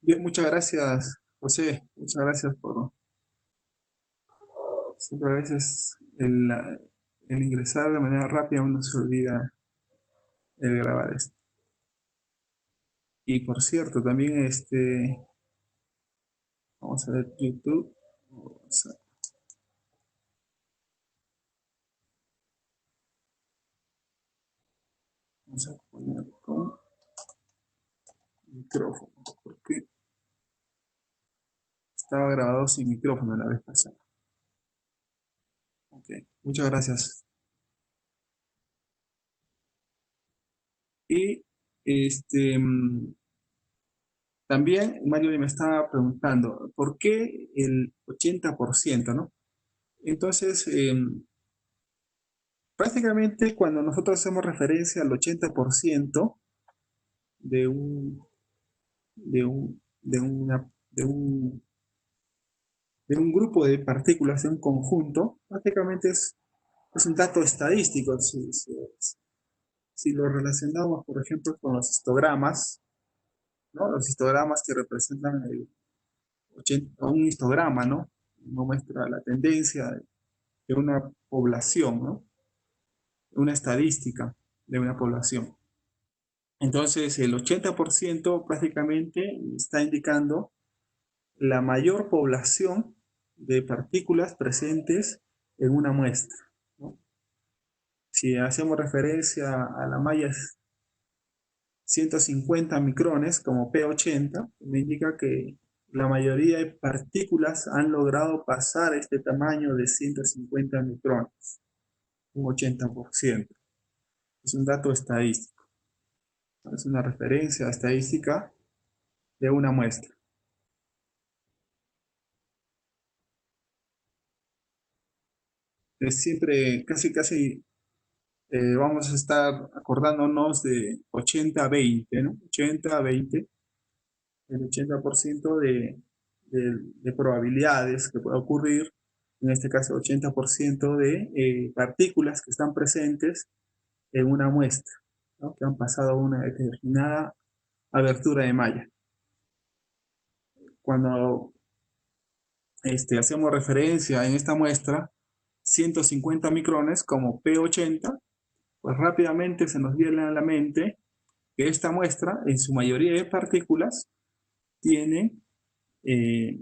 Bien, muchas gracias, José. Muchas gracias por siempre a veces el ingresar de manera rápida uno se olvida el grabar esto. Y por cierto, también vamos a ver YouTube. Vamos a poner con micrófono, porque estaba grabado sin micrófono la vez pasada. Ok, muchas gracias. Y también Mario me estaba preguntando, ¿por qué el 80%, no? Entonces, prácticamente cuando nosotros hacemos referencia al 80% de un grupo de partículas, de un conjunto, prácticamente es un dato estadístico. Si lo relacionamos, por ejemplo, con los histogramas, ¿no? Los histogramas que representan un histograma, ¿no? No muestra la tendencia de una población, ¿no? Una estadística de una población. Entonces, el 80% prácticamente está indicando la mayor población de partículas presentes en una muestra, ¿no? Si hacemos referencia a la malla 150 micrones como P80, me indica que la mayoría de partículas han logrado pasar este tamaño de 150 micrones, un 80%. Es un dato estadístico, ¿no? Es una referencia estadística de una muestra. Es siempre, casi vamos a estar acordándonos de 80-20, ¿no? 80-20, el 80% de probabilidades que pueda ocurrir, en este caso 80% de partículas que están presentes en una muestra, ¿no? Que han pasado una determinada abertura de malla. Cuando hacemos referencia en esta muestra, 150 micrones como P80, pues rápidamente se nos viene a la mente que esta muestra, en su mayoría de partículas, tiene eh,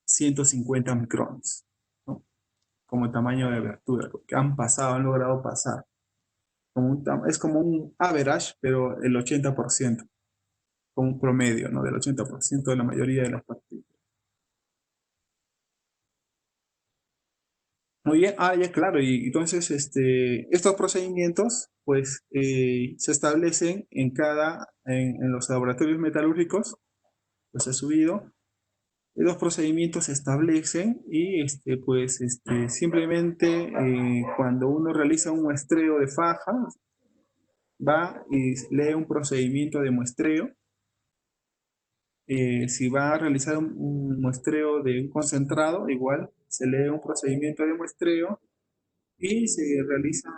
150 micrones, ¿no? Como tamaño de abertura, que han pasado, han logrado pasar. Es como un average, pero el 80%, como un promedio, ¿no? Del 80% de la mayoría de las partículas. Muy bien, ya claro, y entonces estos procedimientos pues se establecen en los laboratorios metalúrgicos, pues he subido. Los procedimientos se establecen y simplemente cuando uno realiza un muestreo de faja, va y lee un procedimiento de muestreo. Si va a realizar un muestreo de un concentrado, igual se lee un procedimiento de muestreo y se realiza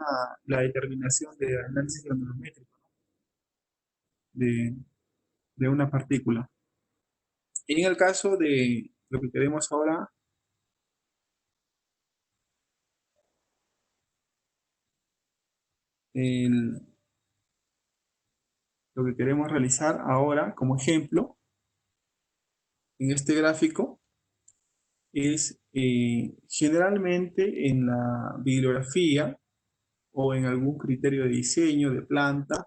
la determinación de análisis granulométrico de, de una partícula. Y en el caso de lo que queremos ahora, el- lo que queremos realizar ahora como ejemplo en este gráfico es generalmente en la bibliografía o en algún criterio de diseño de planta,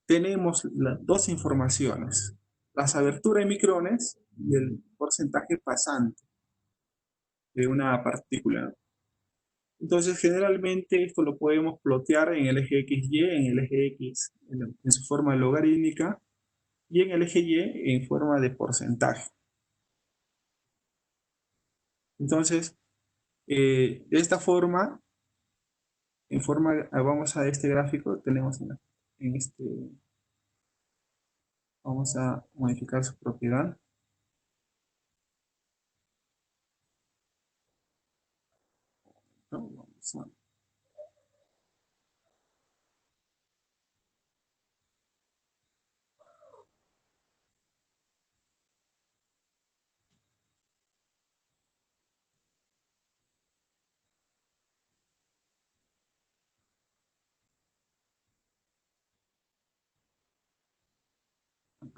tenemos las dos informaciones, las aberturas de micrones y el porcentaje pasante de una partícula. Entonces, generalmente esto lo podemos plotear en el eje XY, en el eje X en su forma logarítmica y en el eje Y en forma de porcentaje. Entonces, de esta forma, vamos a este gráfico, tenemos en este, vamos a modificar su propiedad. ¿No?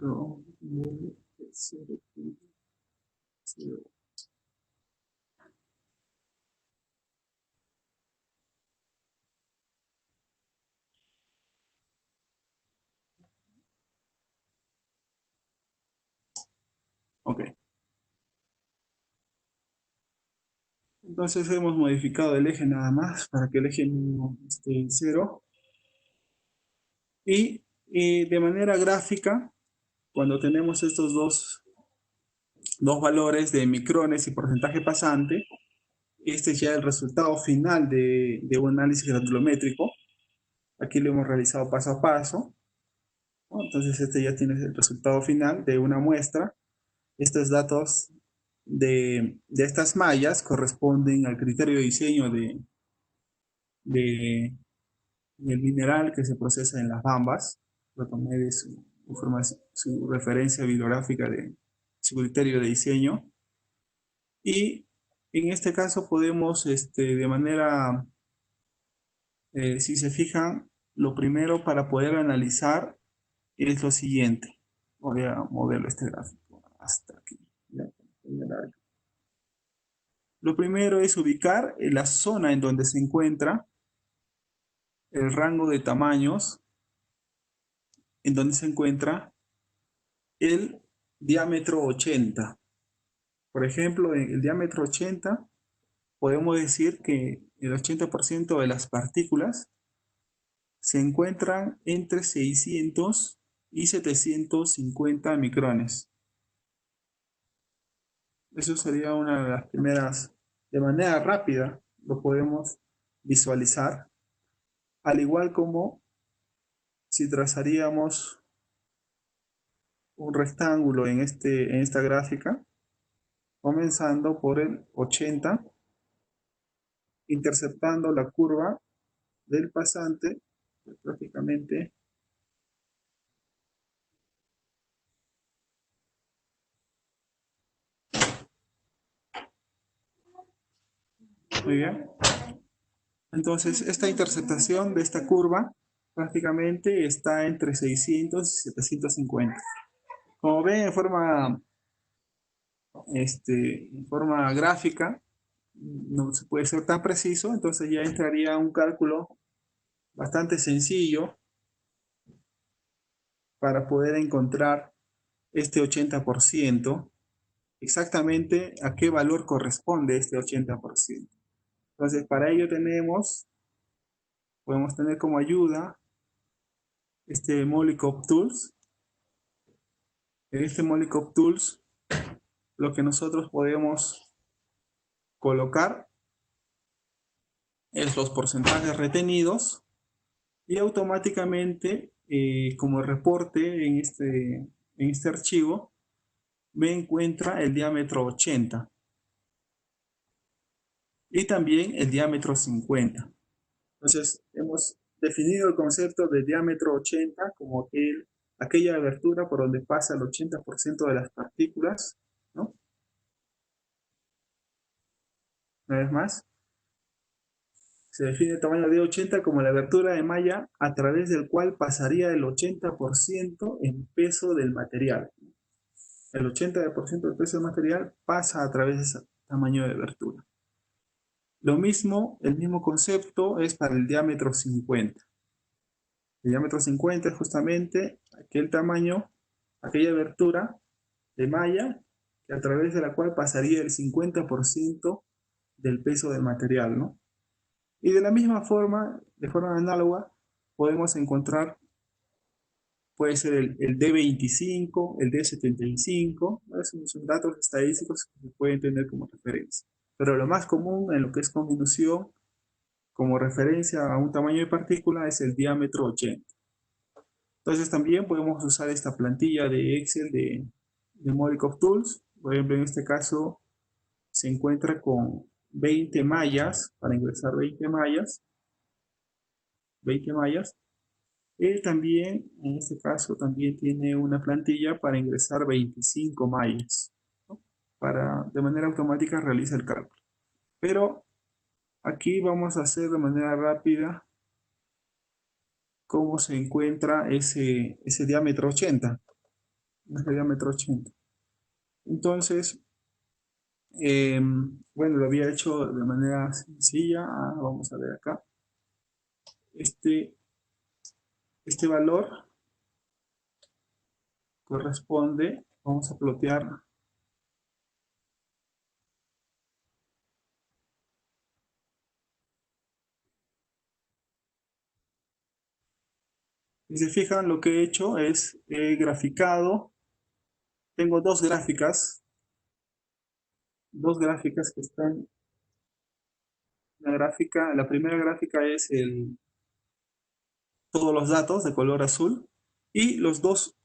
con el 0.0. Ok. Entonces hemos modificado el eje nada más para que el eje no esté en 0. Y de manera gráfica, cuando tenemos estos dos valores de micrones y porcentaje pasante, este es ya el resultado final de un análisis granulométrico. Aquí lo hemos realizado paso a paso, ¿no? Entonces este ya tiene el resultado final de una muestra. Estos datos de estas mallas corresponden al criterio de diseño de- del mineral que se procesa en las bambas. Lo tomé de su referencia bibliográfica de su criterio de diseño. Y en este caso podemos, de manera, si se fijan, lo primero para poder analizar es lo siguiente. Voy a moverlo este gráfico hasta aquí. Ya, lo primero es ubicar la zona en donde se encuentra el rango de tamaños, en donde se encuentra el diámetro 80. Por ejemplo, en el diámetro 80 podemos decir que el 80% de las partículas se encuentran entre 600 y 750 micrones. Eso sería una de las primeras, de manera rápida, lo podemos visualizar, al igual como si trazaríamos un rectángulo en esta gráfica, comenzando por el 80, interceptando la curva del pasante, pues prácticamente. Muy bien. Entonces, esta interceptación de esta curva prácticamente está entre 600 y 750. Como ven, en forma gráfica, no se puede ser tan preciso, entonces ya entraría un cálculo bastante sencillo para poder encontrar este 80%, exactamente a qué valor corresponde este 80%. Entonces, para ello podemos tener como ayuda este Molycop Tools. En este Molycop Tools, lo que nosotros podemos colocar es los porcentajes retenidos y automáticamente, como reporte en este archivo, me encuentra el diámetro 80 y también el diámetro 50. Entonces, hemos definido el concepto de diámetro 80 como aquella abertura por donde pasa el 80% de las partículas, ¿no? Una vez más, se define el tamaño de 80 como la abertura de malla a través del cual pasaría el 80% en peso del material. El 80% del peso del material pasa a través de ese tamaño de abertura. Lo mismo, el mismo concepto es para el diámetro 50. El diámetro 50 es justamente aquel tamaño, aquella abertura de malla que a través de la cual pasaría el 50% del peso del material, ¿no? Y de la misma forma, de forma análoga, podemos encontrar, puede ser el D25, el D75, ¿no? Son datos estadísticos que se pueden tener como referencia. Pero lo más común en lo que es convolución, como referencia a un tamaño de partícula, es el diámetro 80. Entonces también podemos usar esta plantilla de Excel de Molycop Tools. Por ejemplo, en este caso se encuentra con 20 mallas, para ingresar 20 mallas. Y también, en este caso, también tiene una plantilla para ingresar 25 mallas, ¿no? De manera automática realiza el cálculo. Pero aquí vamos a hacer de manera rápida cómo se encuentra ese diámetro 80. es de diámetro 80. Entonces, bueno, lo había hecho de manera sencilla. Vamos a ver acá. Este, este valor corresponde, vamos a plotear. Si se fijan, lo que he hecho es, he graficado, tengo dos gráficas que están, la primera gráfica es todos los datos de color azul y los dos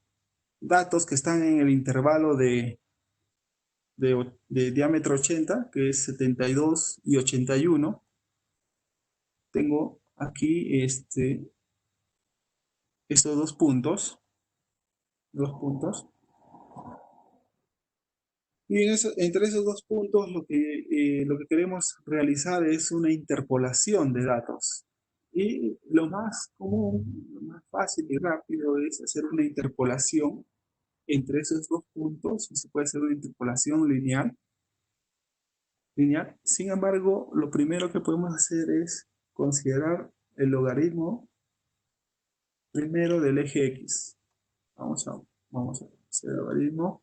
datos que están en el intervalo de diámetro 80, que es 72 y 81. Tengo aquí estos dos puntos. Y entre esos dos puntos lo que queremos realizar es una interpolación de datos. Y lo más común, lo más fácil y rápido es hacer una interpolación entre esos dos puntos, y se puede hacer una interpolación lineal. Sin embargo, lo primero que podemos hacer es considerar el logaritmo primero del eje X. Vamos a, vamos a hacer el logaritmo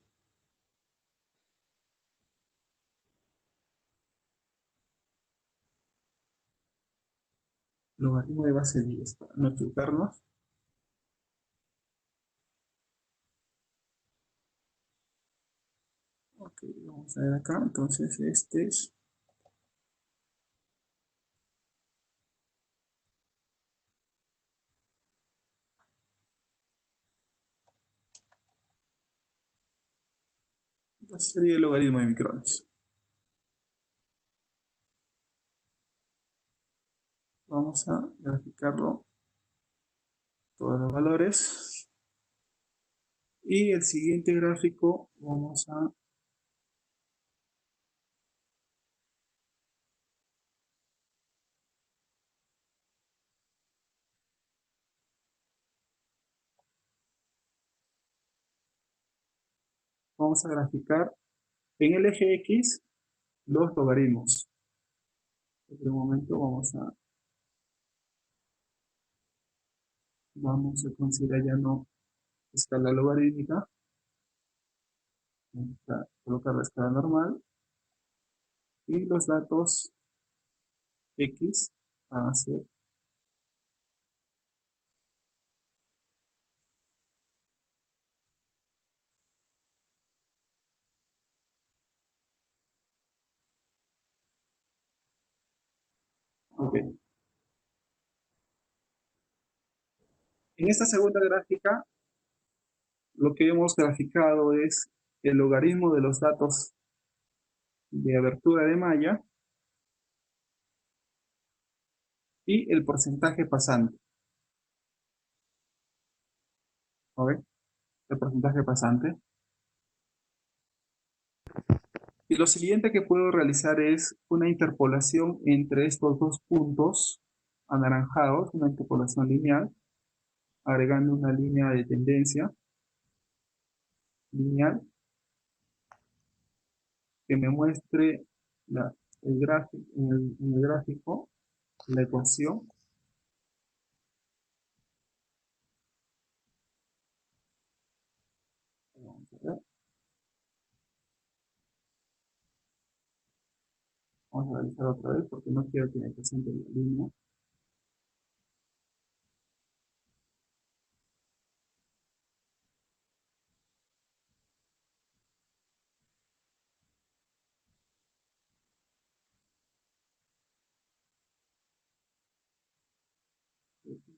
de base 10 para no equivocarnos. Ok, vamos a ver acá. Entonces, sería el logaritmo de micrones. Vamos a graficarlo todos los valores. Y el siguiente gráfico vamos a graficar en el eje X los logaritmos. En este momento vamos a considerar ya no escala logarítmica, vamos a colocar la escala normal y los datos X van a ser, ok. En esta segunda gráfica, lo que hemos graficado es el logaritmo de los datos de abertura de malla y el porcentaje pasante. ¿Ok? El porcentaje pasante. Y lo siguiente que puedo realizar es una interpolación entre estos dos puntos anaranjados, una interpolación lineal, agregando una línea de tendencia lineal que me muestre en el gráfico la ecuación. Vamos a ver. Vamos a realizar otra vez porque no quiero que me presente la línea.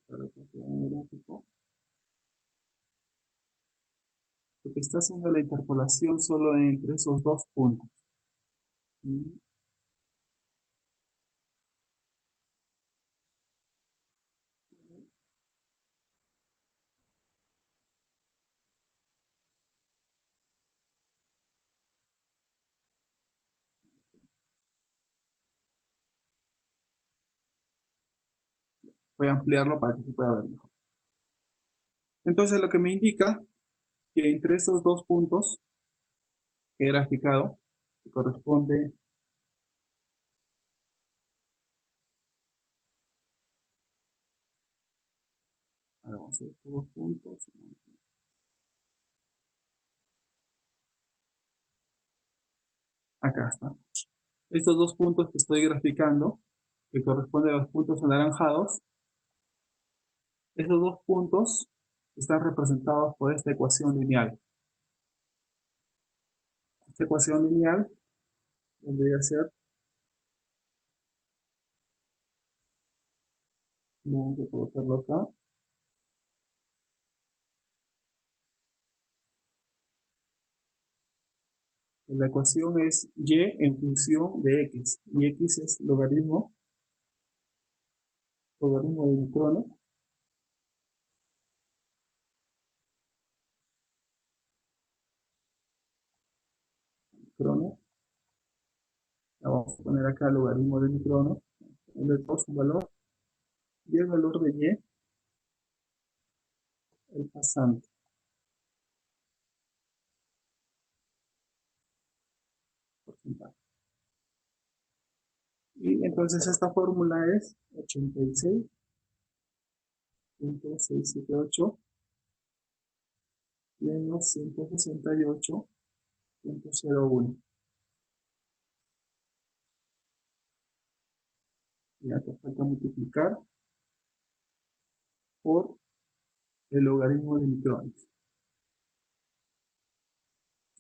Para que quede en el gráfico. Porque está haciendo la interpolación solo entre esos dos puntos. Y voy a ampliarlo para que se pueda ver mejor. Entonces lo que me indica que entre esos dos puntos que he graficado, que corresponde a, vamos a ver, estos dos puntos, acá está. Estos dos puntos que estoy graficando, que corresponden a los puntos anaranjados, esos dos puntos están representados por esta ecuación lineal. Esta ecuación lineal vendría a ser, vamos a colocarlo acá, la ecuación es y en función de x, y x es logaritmo de micrones, vamos a poner acá logaritmo de micrones, le damos un valor, y el valor de y, el pasante, porcentaje. Y entonces esta fórmula es 86.678 menos 168.01. Y acá falta multiplicar por el logaritmo de micrones.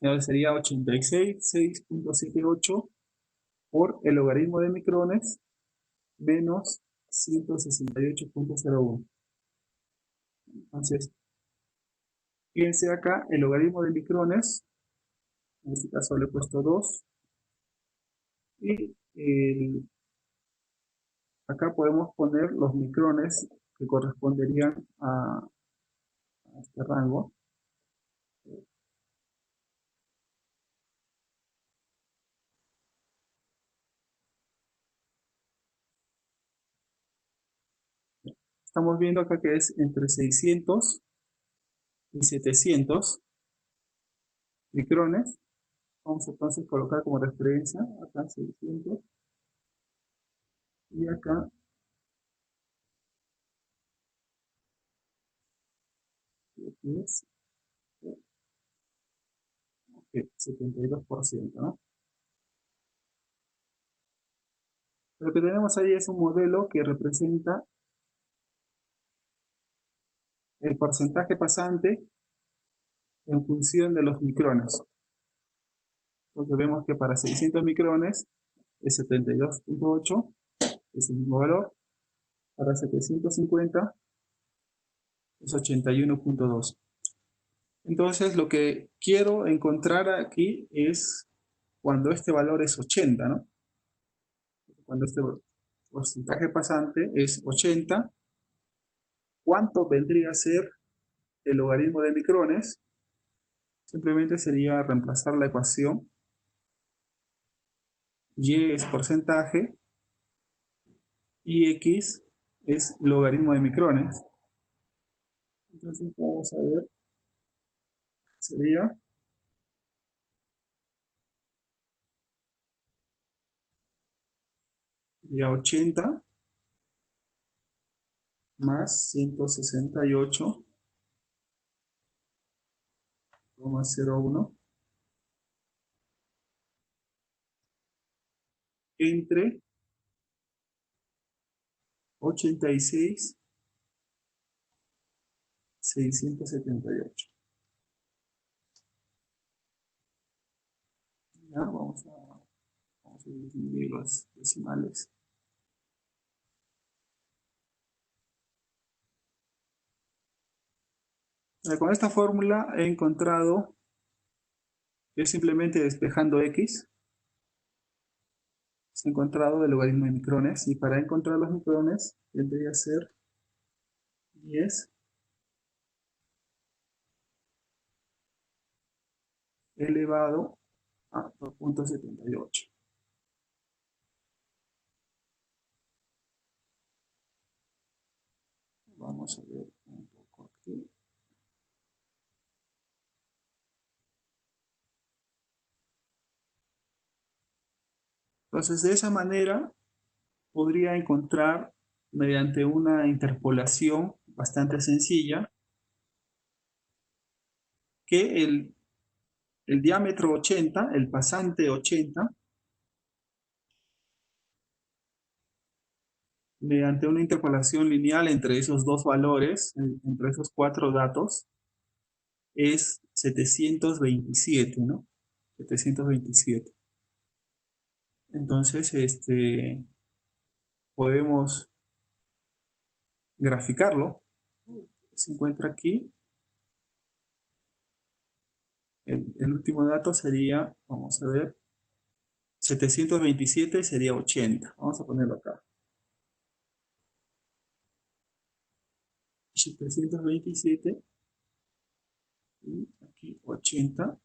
Ahora sería 86.678 por el logaritmo de micrones menos 168.01. Entonces, fíjense acá, el logaritmo de micrones, en este caso le he puesto 2, y acá podemos poner los micrones que corresponderían a este rango. Estamos viendo acá que es entre 600 y 700 micrones. Vamos entonces a colocar como referencia acá 600 y acá 10, 72%, ¿no? Lo que tenemos ahí es un modelo que representa el porcentaje pasante en función de los micrones. Entonces vemos que para 600 micrones es 72.8, es el mismo valor. Para 750 es 81.2. Entonces lo que quiero encontrar aquí es cuando este valor es 80, ¿no? Cuando este porcentaje pasante es 80, ¿cuánto vendría a ser el logaritmo de micrones? Simplemente sería reemplazar la ecuación. Y es porcentaje y x es logaritmo de micrones. Entonces vamos a ver, sería 80 más 168,01 entre 86.678. Ya, vamos a dividir los decimales. Con esta fórmula he encontrado que simplemente despejando x, he encontrado el logaritmo de micrones, y para encontrar los micrones tendría que ser 10 elevado a 2.78. Vamos a ver un poco aquí. Entonces, de esa manera podría encontrar, mediante una interpolación bastante sencilla, que el diámetro 80, el pasante 80, mediante una interpolación lineal entre esos dos valores, entre esos cuatro datos, es 727, ¿no? 727. Entonces, podemos graficarlo. Se encuentra aquí. El último dato sería, vamos a ver, 727 sería 80. Vamos a ponerlo acá. 727 y aquí 80.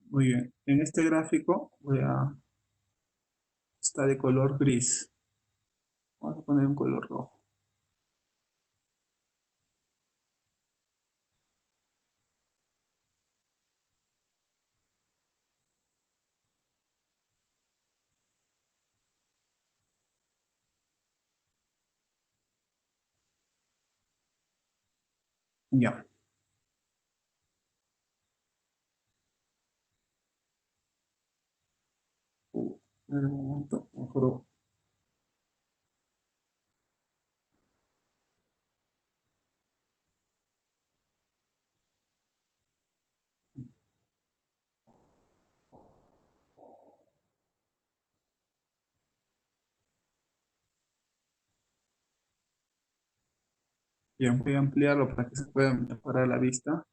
Muy bien. En este gráfico está de color gris. Vamos a poner un color rojo. Ya. En un momento, mejor. Bien, voy a ampliarlo para que se pueda mejorar la vista.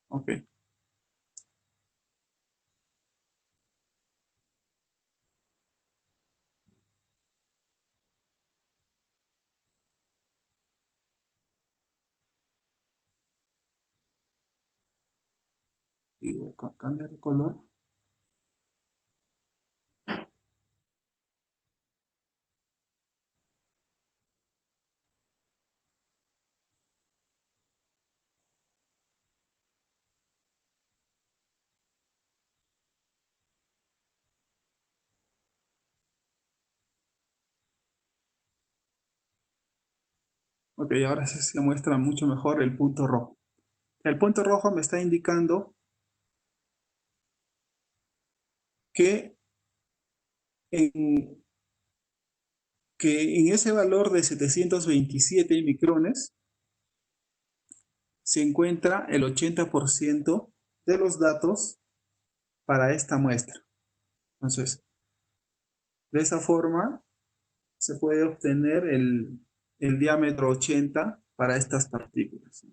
Ok. Y voy a cambiar de color. Ok, ahora sí se muestra mucho mejor el punto rojo. El punto rojo me está indicando que en, que en ese valor de 727 micrones se encuentra el 80% de los datos para esta muestra. Entonces, de esa forma se puede obtener el diámetro 80 para estas partículas.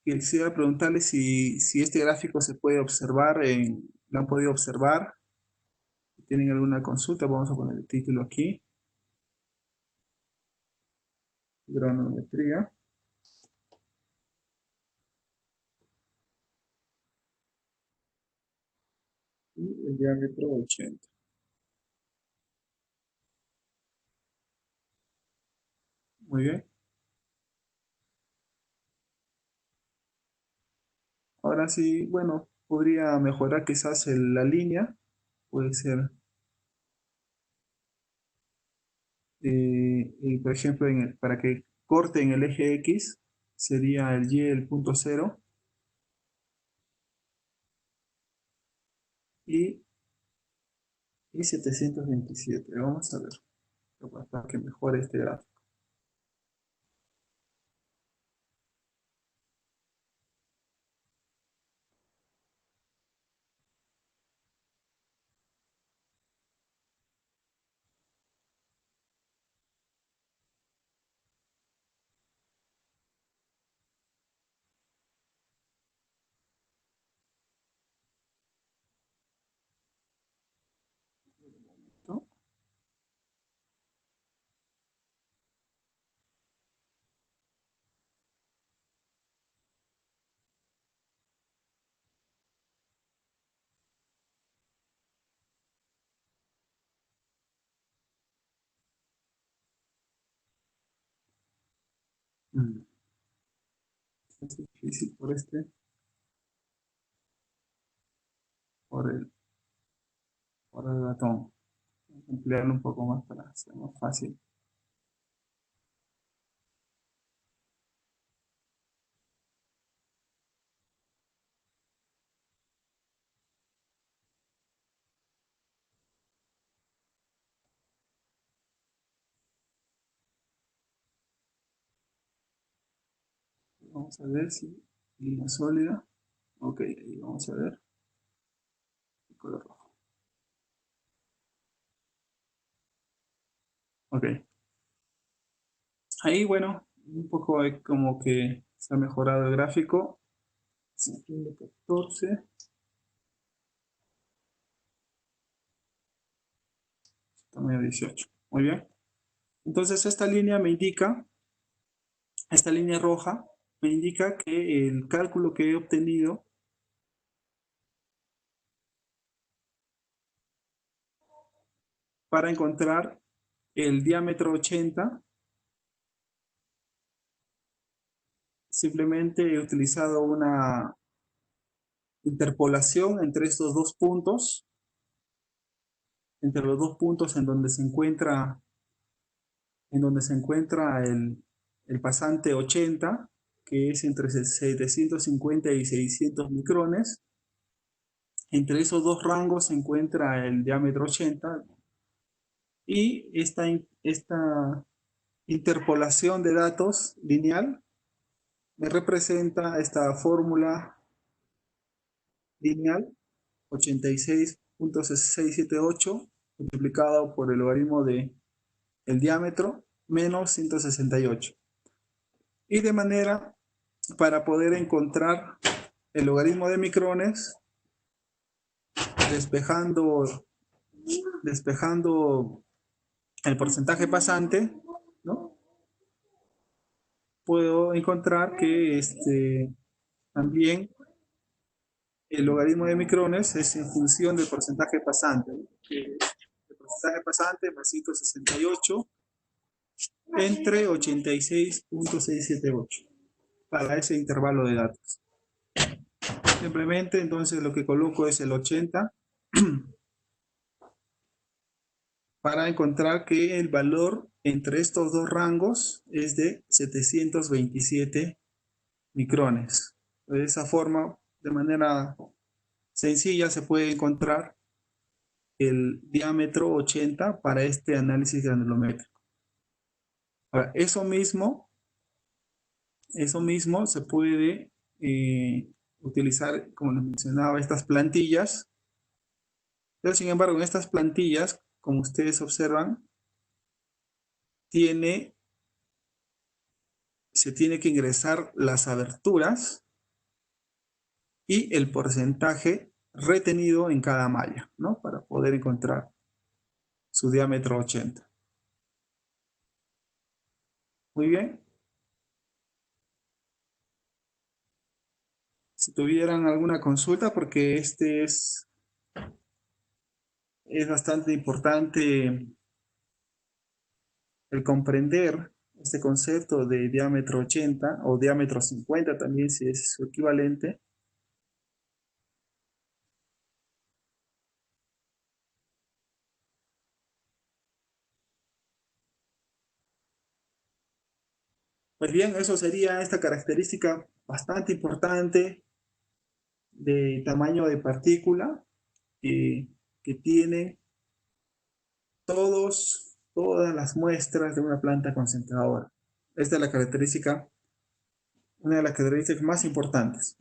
Quisiera preguntarle si este gráfico se puede observar, lo han podido observar. Si tienen alguna consulta, vamos a poner el título aquí, granometría y el diámetro 80. Muy bien. Ahora sí, bueno, podría mejorar quizás la línea, puede ser, y por ejemplo, para que corte en el eje X, sería el Y, el punto cero, y, y 727. Vamos a ver, para que mejore este gráfico. ¿No? Mm, es difícil por por el ratón. Vamos a ampliarlo un poco más para hacer más fácil. Vamos a ver si línea sólida. Ok, ahí vamos a ver el color rojo. Ok, ahí bueno, un poco hay como que se ha mejorado el gráfico. Septiembre 14, tamaño 18. Muy bien. Entonces esta línea roja me indica que el cálculo que he obtenido para encontrar el diámetro 80, simplemente he utilizado una interpolación entre estos dos puntos, entre los dos puntos en donde se encuentra el pasante 80, que es entre 750 y 600 micrones. Entre esos dos rangos se encuentra el diámetro 80 y esta interpolación de datos lineal me representa esta fórmula lineal 86.678 multiplicado por el logaritmo de el diámetro menos 168. Y de manera para poder encontrar el logaritmo de micrones despejando, despejando el porcentaje pasante, ¿no? Puedo encontrar que también el logaritmo de micrones es en función del porcentaje pasante, ¿no? Que el porcentaje pasante más 168 entre 86.678 para ese intervalo de datos. Simplemente entonces lo que coloco es el 80 para encontrar que el valor entre estos dos rangos es de 727 micrones. De esa forma, de manera sencilla, se puede encontrar el diámetro 80 para este análisis granulométrico. Ahora, eso mismo se puede utilizar, como les mencionaba, estas plantillas. Pero sin embargo, en estas plantillas, como ustedes observan, se tiene que ingresar las aberturas y el porcentaje retenido en cada malla, ¿no? Para poder encontrar su diámetro 80. Muy bien. Si tuvieran alguna consulta, porque es bastante importante el comprender este concepto de diámetro 80 o diámetro 50 también, si es su equivalente. Pues bien, eso sería esta característica bastante importante de tamaño de partícula que tiene todas las muestras de una planta concentradora. Esta es la característica, una de las características más importantes.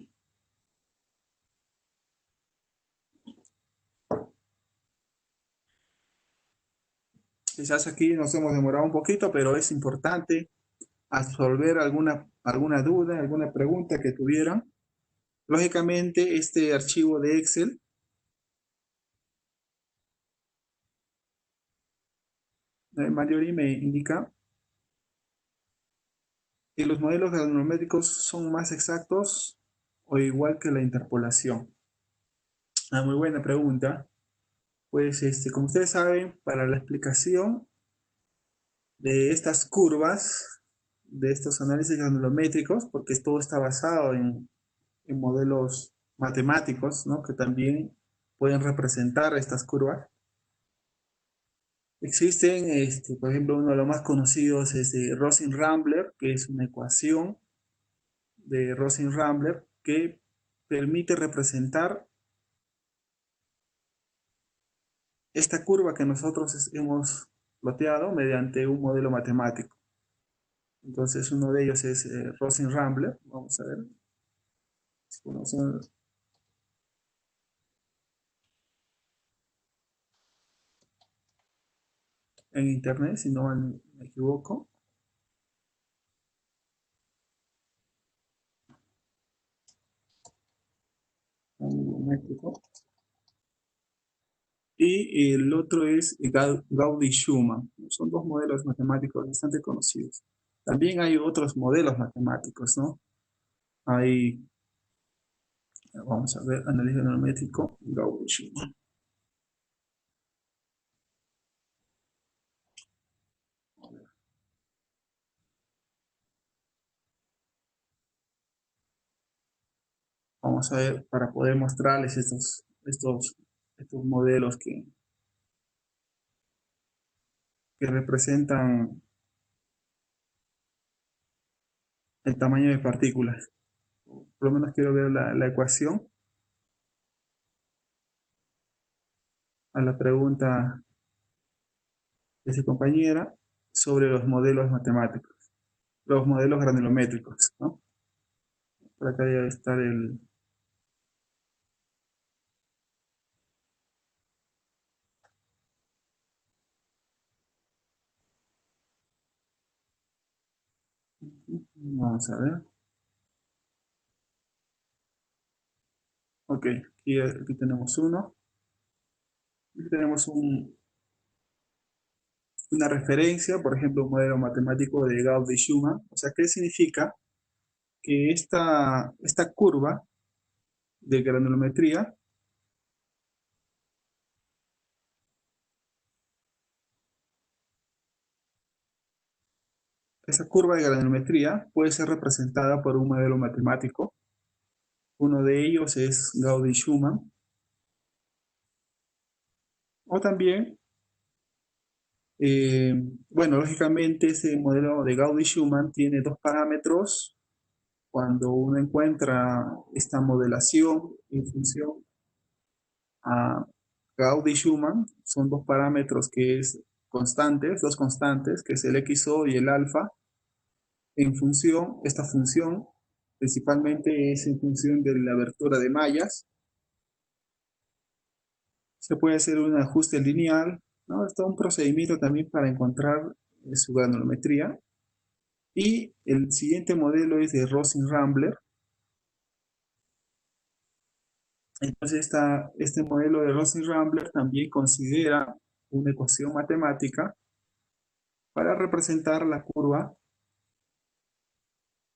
Quizás aquí nos hemos demorado un poquito, pero es importante absolver alguna duda, alguna pregunta que tuvieran. Lógicamente, este archivo de Excel, Marjorie me indica que los modelos granulométricos son más exactos o igual que la interpolación. Una muy buena pregunta. Pues, como ustedes saben, para la explicación de estas curvas, de estos análisis granulométricos, porque todo está basado en modelos matemáticos, ¿no? Que también pueden representar estas curvas. Existen, por ejemplo, uno de los más conocidos es de Rosin-Rambler, que es una ecuación de Rosin-Rambler que permite representar esta curva que nosotros hemos ploteado mediante un modelo matemático. Entonces, uno de ellos es Rosin-Rambler. Vamos a ver. Vamos a ver en internet, si no me equivoco. Métrico. Y el otro es Gaudí-Schumann. Son dos modelos matemáticos bastante conocidos. También hay otros modelos matemáticos, ¿no? Hay, vamos a ver, análisis granulométrico, Gaudí-Schumann. Vamos a ver para poder mostrarles estos modelos que representan el tamaño de partículas. Por lo menos quiero ver la ecuación a la pregunta de su compañera sobre los modelos matemáticos, los modelos granulométricos, ¿no? Por acá debe estar el... Vamos a ver. Ok, aquí tenemos uno. Aquí tenemos una referencia, por ejemplo, un modelo matemático de Gauss-Schumann. O sea, ¿qué significa? Que esta curva de granulometría esa curva de granulometría puede ser representada por un modelo matemático. Uno de ellos es Gauss-Schumann. O también, eh, bueno, lógicamente ese modelo de Gauss-Schumann tiene dos parámetros. Cuando uno encuentra esta modelación en función a Gauss-Schumann, son dos parámetros que es constantes, dos constantes, que es el XO y el alfa. En función, esta función principalmente es en función de la abertura de mallas. Se puede hacer un ajuste lineal, ¿no? Está un procedimiento también para encontrar su granulometría. Y el siguiente modelo es de Rosin-Rambler. Entonces, este modelo de Rosin-Rambler también considera una ecuación matemática para representar la curva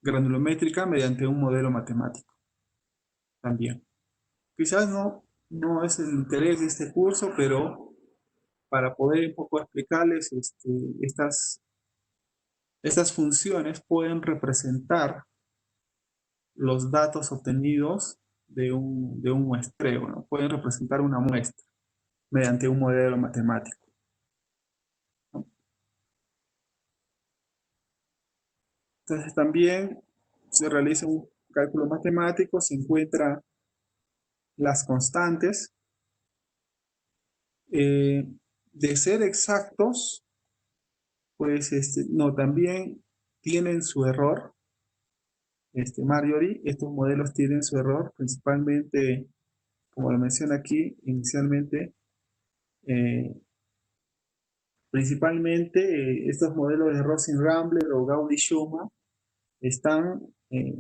granulométrica mediante un modelo matemático también. Quizás no es el interés de este curso, pero para poder un poco explicarles estas funciones pueden representar los datos obtenidos de un muestreo, ¿no? Pueden representar una muestra mediante un modelo matemático, ¿no? Entonces también se realiza un cálculo matemático, se encuentran las constantes. Eh, de ser exactos, pues no, también tienen su error. Marjorie, estos modelos tienen su error, principalmente, como lo menciona aquí inicialmente, eh, principalmente estos modelos de Rosin-Rambler o Gaudy-Schumann están, eh,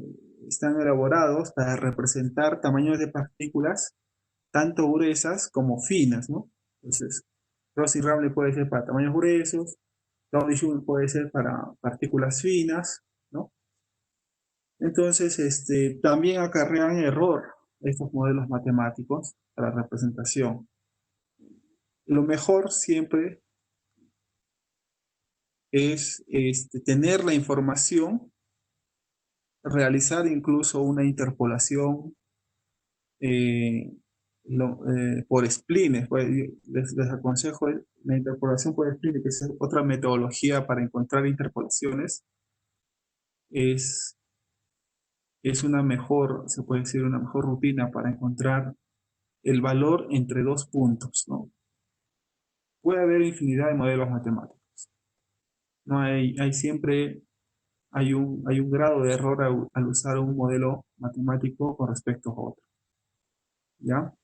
están elaborados para representar tamaños de partículas tanto gruesas como finas, ¿no? Entonces, Rosin-Rambler puede ser para tamaños gruesos, Gaudy-Schumann puede ser para partículas finas, ¿no? Entonces, también acarrean error estos modelos matemáticos para representación. Lo mejor siempre es tener la información, realizar incluso una interpolación eh, por splines. Pues, les aconsejo la interpolación por splines, que es otra metodología para encontrar interpolaciones. Es, es una mejor, se puede decir, una mejor rutina para encontrar el valor entre dos puntos, ¿no? Puede haber infinidad de modelos matemáticos. No hay siempre hay un grado de error al usar un modelo matemático con respecto a otro, ¿ya?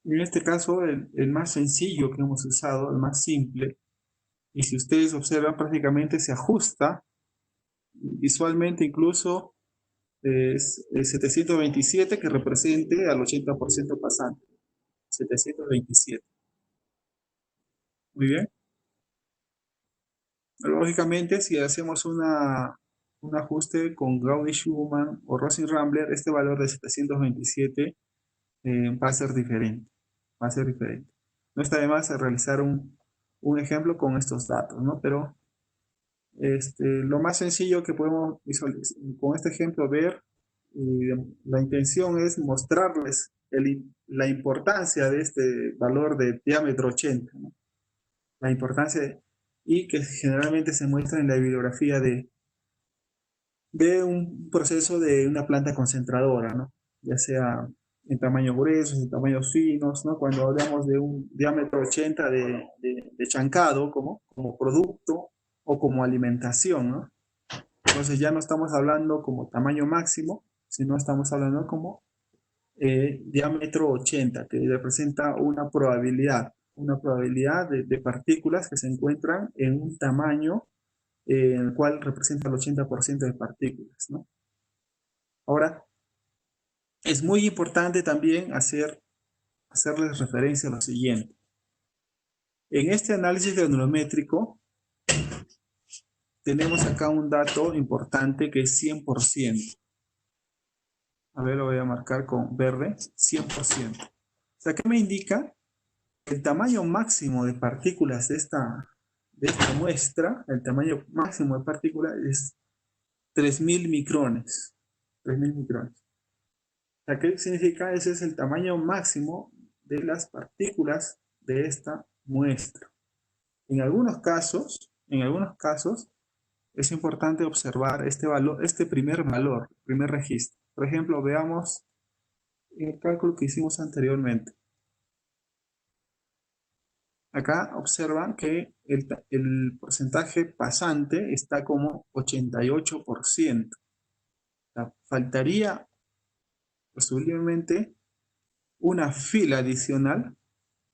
En este caso, el más sencillo que hemos usado, el más simple, y si ustedes observan, prácticamente se ajusta visualmente incluso es el 727 que represente al 80% pasante. 727. Muy bien. Lógicamente, si hacemos un ajuste con Gaudy-Schumann o Rossing-Rambler, este valor de 727 va a ser diferente. Va a ser diferente. No está de más realizar un ejemplo con estos datos, ¿no? Pero lo más sencillo que podemos visualizar, con este ejemplo ver, la intención es mostrarles la importancia de este valor de diámetro 80, ¿no? La importancia y que generalmente se muestra en la bibliografía de un proceso de una planta concentradora, ¿no? Ya sea en tamaños gruesos, en tamaños finos, ¿no? Cuando hablamos de un diámetro 80 de chancado como producto o como alimentación, ¿no? Entonces ya no estamos hablando como tamaño máximo, sino estamos hablando como diámetro 80, que representa una probabilidad de partículas que se encuentran en un tamaño en el cual representa el 80% de partículas, ¿no? Ahora, es muy importante también hacerles referencia a lo siguiente. En este análisis granulométrico tenemos acá un dato importante que es 100%. A ver, lo voy a marcar con verde, 100%. O sea, ¿qué me indica? El tamaño máximo de partículas de esta muestra, el tamaño máximo de partículas es 3000 micrones. 3000 micrones. O sea, ¿qué significa? Ese es el tamaño máximo de las partículas de esta muestra. En algunos casos, es importante observar este valor, este primer valor, primer registro. Por ejemplo, veamos el cálculo que hicimos anteriormente. Acá observan que el porcentaje pasante está como 88%. O sea, faltaría posiblemente una fila adicional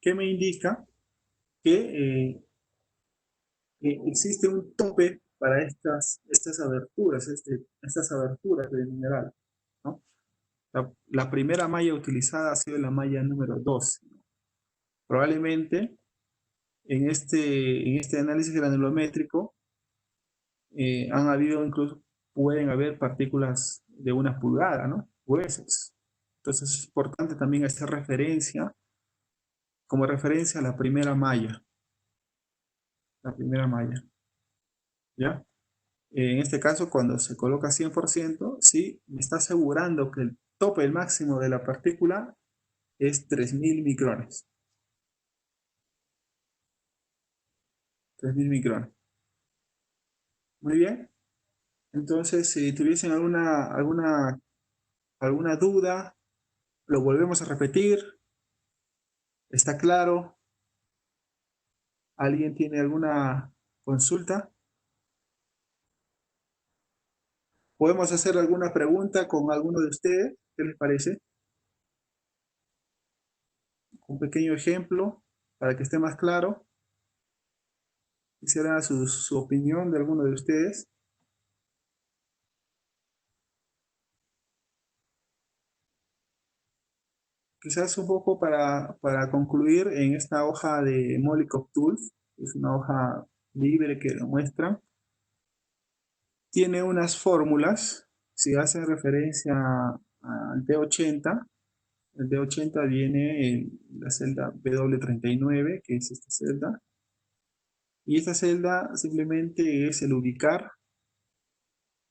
que me indica que existe un tope para estas aberturas del mineral, ¿no? La primera malla utilizada ha sido la malla número 12. Probablemente en este análisis granulométrico han habido incluso, pueden haber partículas de 1 pulgada, ¿no? Gruesas. Entonces es importante también hacer referencia, como referencia a la primera malla, ¿ya? En este caso, cuando se coloca 100%, sí, me está asegurando que el tope, el máximo de la partícula es 3000 micrones. 3000 micrones. Muy bien. Entonces, si tuviesen alguna duda, lo volvemos a repetir. ¿Está claro? ¿Alguien tiene alguna consulta? ¿Podemos hacer alguna pregunta con alguno de ustedes? ¿Qué les parece? Un pequeño ejemplo para que esté más claro. Quisiera su opinión de alguno de ustedes. Quizás un poco para concluir en esta hoja de Molikov Tools, es una hoja libre que lo muestra, tiene unas fórmulas, si hacen referencia al D80, el D80 viene en la celda W39, que es esta celda, Y esta celda simplemente es el ubicar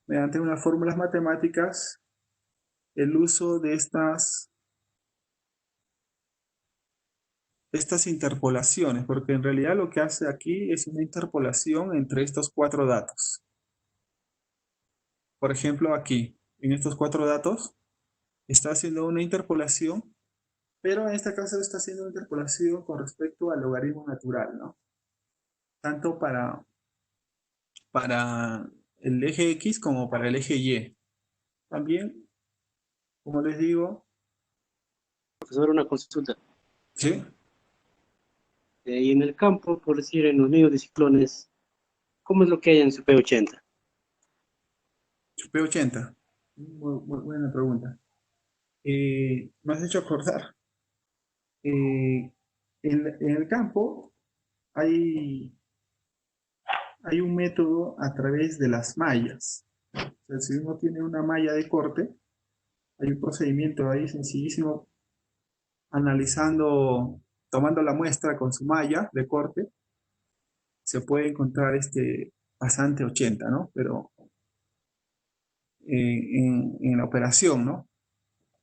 mediante unas fórmulas matemáticas el uso de estas interpolaciones, porque en realidad lo que hace aquí es una interpolación entre estos cuatro datos. Por ejemplo, aquí, en estos cuatro datos, está haciendo una interpolación, pero en este caso está haciendo una interpolación con respecto al logaritmo natural, ¿no? Tanto para el eje X como para el eje Y. También, como les digo, Profesor, una consulta. ¿sí? Y en el campo, por decir, en los nidos de ciclones, ¿cómo es lo que hay en su P80? P80. Muy buena pregunta. Me has hecho acordar. Eh, en el campo hay, hay un método a través de las mallas. O sea, si uno tiene una malla de corte, hay un procedimiento ahí sencillísimo, analizando, tomando la muestra con su malla de corte, se puede encontrar este pasante 80, ¿no? Pero en la operación, ¿no?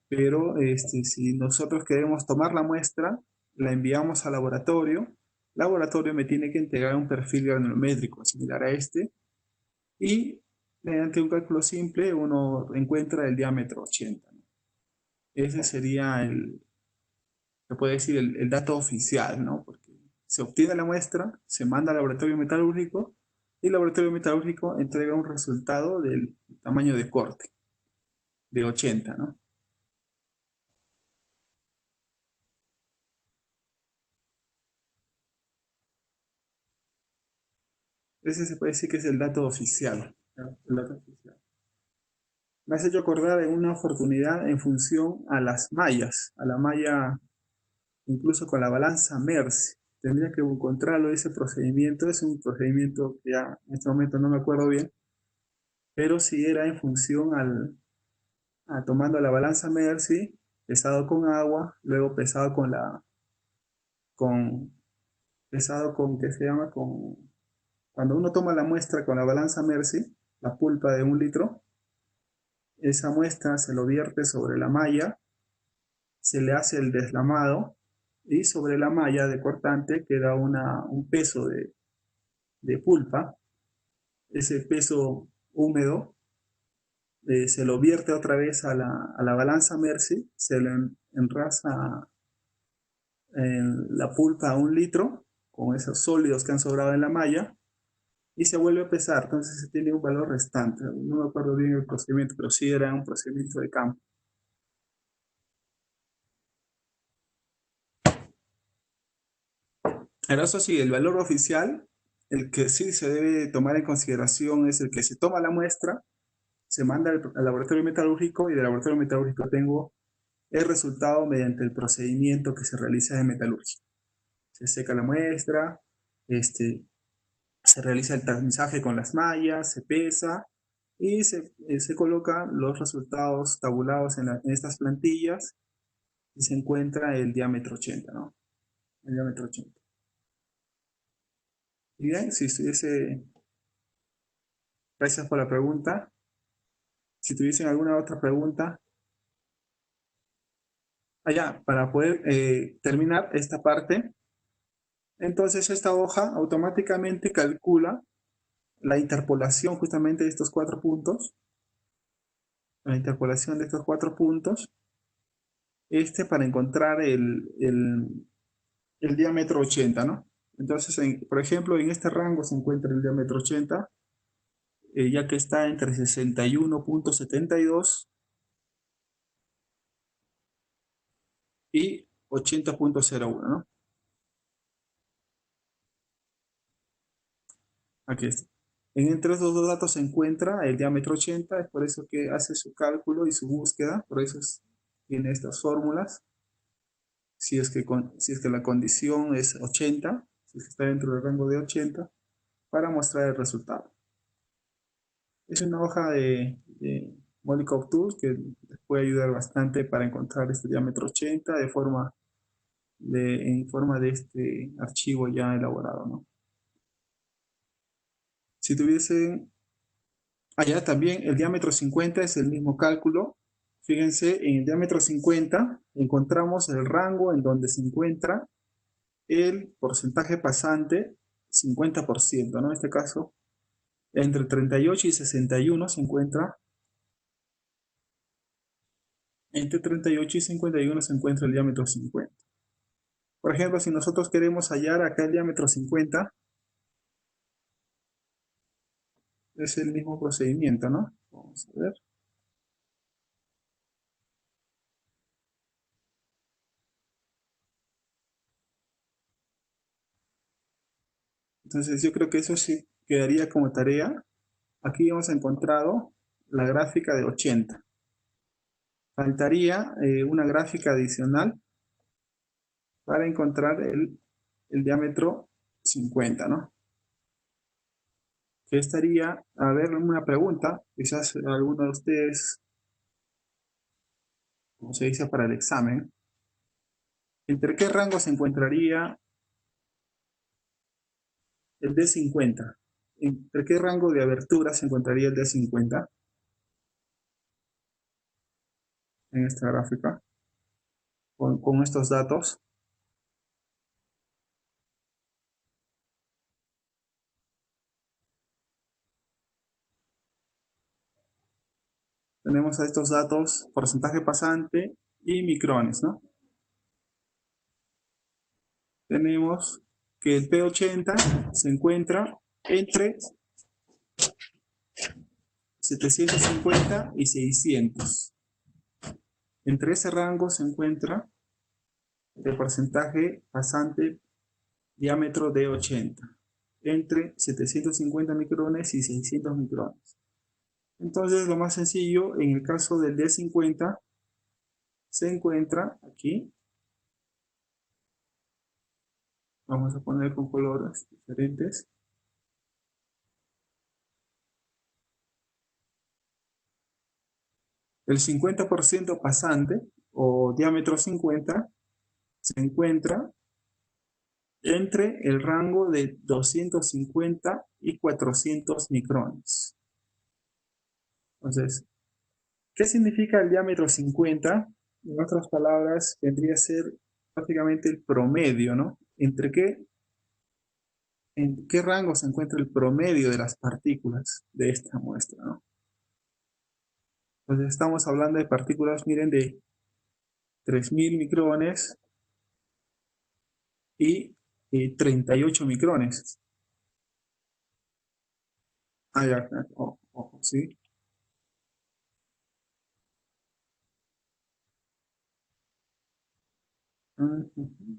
Pero si nosotros queremos tomar la muestra, la enviamos al laboratorio, el laboratorio me tiene que entregar un perfil granulométrico similar a este, y mediante un cálculo simple uno encuentra el diámetro 80, ¿no? Ese sería se puede decir, el dato oficial, ¿no? Porque se obtiene la muestra, se manda al laboratorio metalúrgico y el laboratorio metalúrgico entrega un resultado del tamaño de corte, de 80, ¿no? Ese se puede decir que es el dato oficial, ¿no? El dato oficial. Me has hecho acordar en una oportunidad en función a las mallas, a la malla, incluso con la balanza Mercy. Tendría que encontrarlo, ese procedimiento. Es un procedimiento que ya en este momento no me acuerdo bien, pero sí era en función a tomando la balanza Mercy, pesado con agua, luego pesado con, pesado con, ¿qué se llama? Cuando uno toma la muestra con la balanza Mercy, la pulpa de 1 litro, esa muestra se lo vierte sobre la malla, se le hace el deslamado y sobre la malla de cortante queda un peso de pulpa. Ese peso húmedo se lo vierte otra vez a la balanza Mercy, se le enrasa la pulpa a 1 litro con esos sólidos que han sobrado en la malla y se vuelve a pesar. Entonces se tiene un valor restante. No me acuerdo bien el procedimiento, pero sí era un procedimiento de campo. Ahora, eso sí, el valor oficial, el que sí se debe tomar en consideración es el que se toma la muestra, se manda al laboratorio metalúrgico y del laboratorio metalúrgico tengo el resultado mediante el procedimiento que se realiza en metalurgia. Se seca la muestra, se realiza el tamizaje con las mallas, se pesa y se colocan los resultados tabulados en estas plantillas y se encuentra el diámetro 80, ¿no? El diámetro 80. Y bien, si estuviese, gracias por la pregunta. Si tuviesen alguna otra pregunta, allá, para poder terminar esta parte, entonces esta hoja automáticamente calcula la interpolación justamente de estos cuatro puntos, la interpolación de estos cuatro puntos, para encontrar el diámetro 80, ¿no? Entonces, por ejemplo, en este rango se encuentra el diámetro 80, ya que está entre 61,72 y 80,01, ¿no? Aquí está. Entre esos dos datos se encuentra el diámetro 80, es por eso que hace su cálculo y su búsqueda, por eso tiene estas fórmulas. Si es que la condición es 80, si es que está dentro del rango de 80, para mostrar el resultado. Es una hoja de Molotov Tools que les puede ayudar bastante para encontrar este diámetro 80 en forma de este archivo ya elaborado, ¿no? Si tuviesen, allá también el diámetro 50 es el mismo cálculo. Fíjense, en el diámetro 50 encontramos el rango en donde se encuentra el porcentaje pasante 50%, ¿no? En este caso, entre 38 y 61 se encuentra, entre 38 y 51 se encuentra el diámetro 50. Por ejemplo, si nosotros queremos hallar acá el diámetro 50, es el mismo procedimiento, ¿no? Vamos a ver. Entonces yo creo que eso sí quedaría como tarea. Aquí hemos encontrado la gráfica de 80. Faltaría una gráfica adicional para encontrar el diámetro 50, ¿no? Que estaría, a ver, una pregunta, quizás alguno de ustedes, como se dice para el examen, ¿entre qué rango se encontraría el D50? ¿Entre qué rango de abertura se encontraría el D50 en esta gráfica? Con estos datos. Tenemos a estos datos, porcentaje pasante y micrones, ¿no? Tenemos que el P80 se encuentra entre 750 y 600. Entre ese rango se encuentra el porcentaje pasante diámetro de 80, entre 750 micrones y 600 micrones. Entonces, lo más sencillo, en el caso del D50, se encuentra aquí. Vamos a poner con colores diferentes. El 50% pasante, o diámetro 50, se encuentra entre el rango de 250 y 400 micrones. Entonces, ¿qué significa el diámetro 50? En otras palabras, vendría a ser prácticamente el promedio, ¿no? ¿En qué rango se encuentra el promedio de las partículas de esta muestra, ¿no? Entonces, estamos hablando de partículas, miren, de 3000 micrones y 38 micrones. Ah, ya, ojo, sí. Ujú.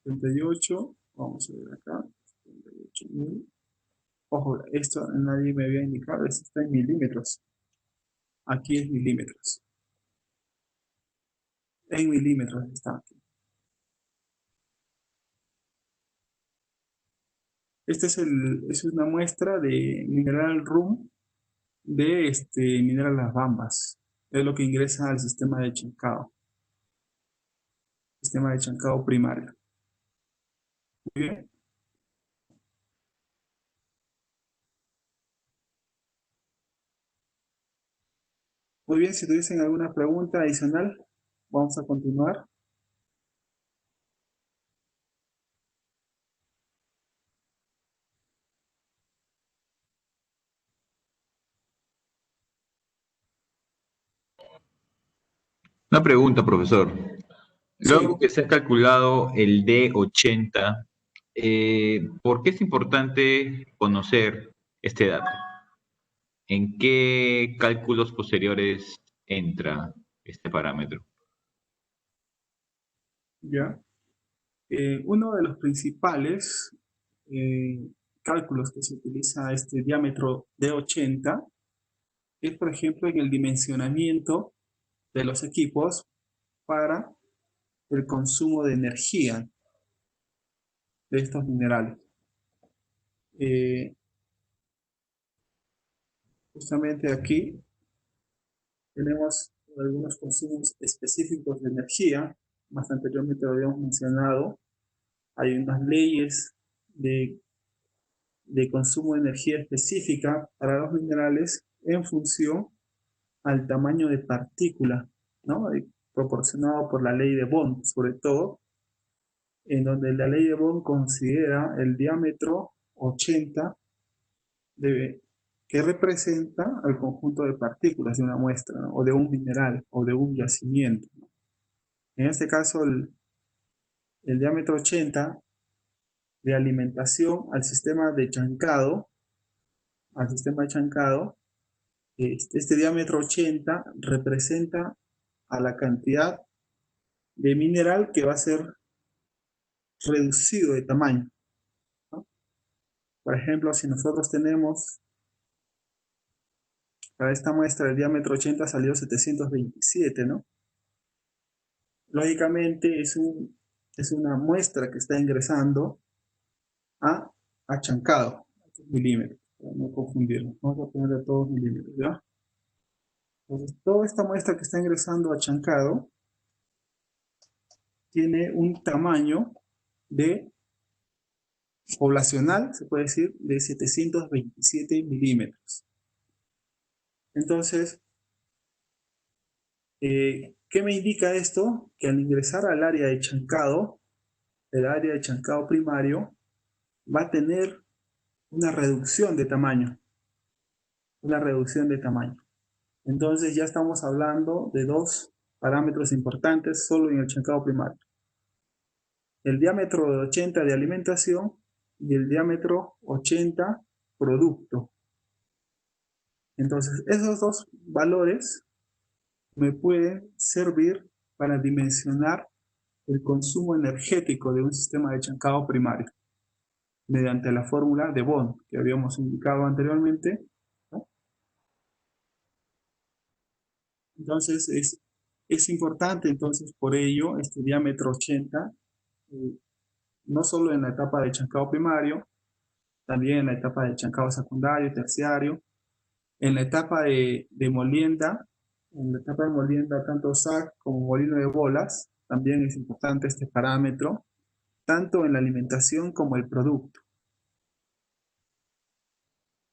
78, vamos a ver acá, 78.000. Ojo, esto nadie me había indicado, esto está en milímetros. Aquí es milímetros. En milímetros está aquí. Es una muestra de mineral rum de mineral Las Bambas. Es lo que ingresa al sistema de Chancao primario. Muy bien. Muy bien, si tuviesen alguna pregunta adicional, vamos a continuar. Una pregunta, profesor. Luego Sí, que se ha calculado el D80, ¿por qué es importante conocer este dato? ¿En qué cálculos posteriores entra este parámetro? ya. Uno de los principales cálculos que se utiliza este diámetro de 80 es, por ejemplo, en el dimensionamiento de los equipos para el consumo de energía de estos minerales. Eh, Justamente aquí tenemos algunos consumos específicos de energía. más anteriormente lo habíamos mencionado, hay unas leyes de, de consumo de energía específica para los minerales en función al tamaño de partícula, ¿no? Proporcionado por la ley de Bond, sobre todo, en donde la ley de Bond considera el diámetro 80 de, que representa al conjunto de partículas de una muestra, ¿no? O de un mineral o de un yacimiento, ¿no? En este caso, el diámetro 80 de alimentación al sistema de chancado, este diámetro 80 representa a la cantidad de mineral que va a ser reducido de tamaño, ¿no? Por ejemplo, si nosotros tenemos, para esta muestra el diámetro 80 salió 727, ¿no? Lógicamente es una muestra que está ingresando a achancado, milímetros, para no confundirnos. Vamos a ponerle todos milímetros, ¿ya? Entonces, toda esta muestra que está ingresando a achancado tiene un tamaño de poblacional, se puede decir, de 727 milímetros. Entonces, ¿qué me indica esto? Que al ingresar al área de chancado, el área de chancado primario va a tener una reducción de tamaño. Una reducción de tamaño. Entonces ya estamos hablando de dos parámetros importantes solo en el chancado primario. El diámetro de 80 de alimentación y el diámetro 80 producto. Entonces esos dos valores me pueden servir para dimensionar el consumo energético de un sistema de chancado primario mediante la fórmula de Bond que habíamos indicado anteriormente, ¿no? Entonces es importante, entonces por ello, este diámetro 80, no solo en la etapa de chancado primario, también en la etapa de chancado secundario, terciario, en la etapa de molienda, en la etapa de molienda tanto SAC como molino de bolas, también es importante este parámetro, tanto en la alimentación como el producto.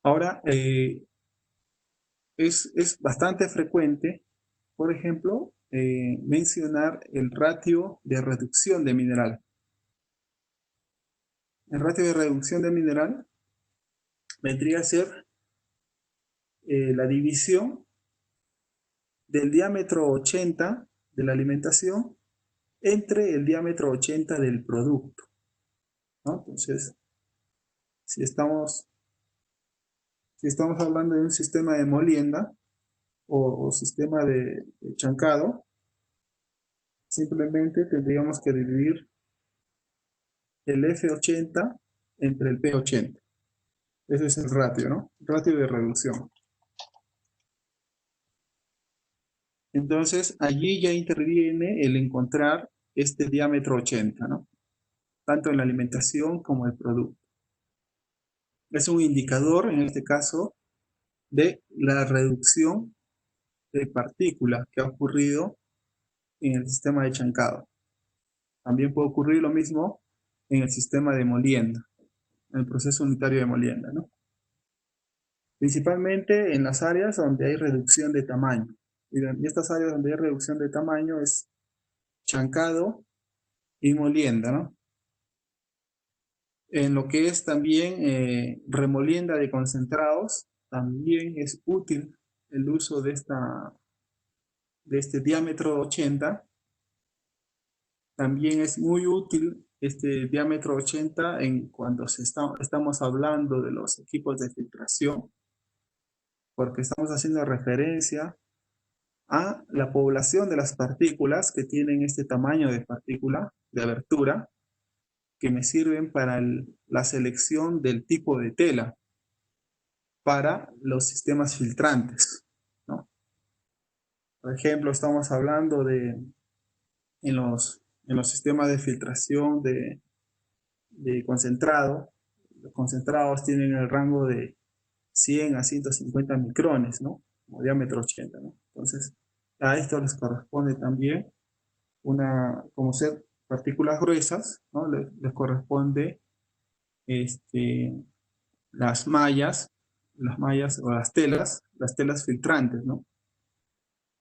Ahora, es bastante frecuente, por ejemplo, mencionar el ratio de reducción de mineral. El ratio de reducción de mineral vendría a ser la división del diámetro 80 de la alimentación entre el diámetro 80 del producto, ¿no? Entonces, si estamos, si estamos hablando de un sistema de molienda o sistema de chancado, simplemente tendríamos que dividir el F80 entre el P80. Ese es el ratio, ¿no? Ratio de reducción. Entonces, allí ya interviene el encontrar este diámetro 80, ¿no? Tanto en la alimentación como el producto. Es un indicador, en este caso, de la reducción de partículas que ha ocurrido en el sistema de chancado. También puede ocurrir lo mismo en el sistema de molienda, en el proceso unitario de molienda, ¿no? Principalmente en las áreas donde hay reducción de tamaño. Y estas áreas donde hay reducción de tamaño es chancado y molienda, ¿no? En lo que es también remolienda de concentrados, también es útil el uso de este diámetro 80. También es muy útil este diámetro 80 en cuando estamos hablando de los equipos de filtración, porque estamos haciendo referencia a la población de las partículas que tienen este tamaño de partícula, de abertura, que me sirven para la selección del tipo de tela para los sistemas filtrantes, ¿no? Por ejemplo, estamos hablando en los sistemas de filtración de concentrado. Los concentrados tienen el rango de 100 a 150 micrones, ¿no? Como diámetro 80, ¿no? Entonces, a esto les corresponde también como ser partículas gruesas, ¿no? Les corresponde las mallas o las telas filtrantes, ¿no?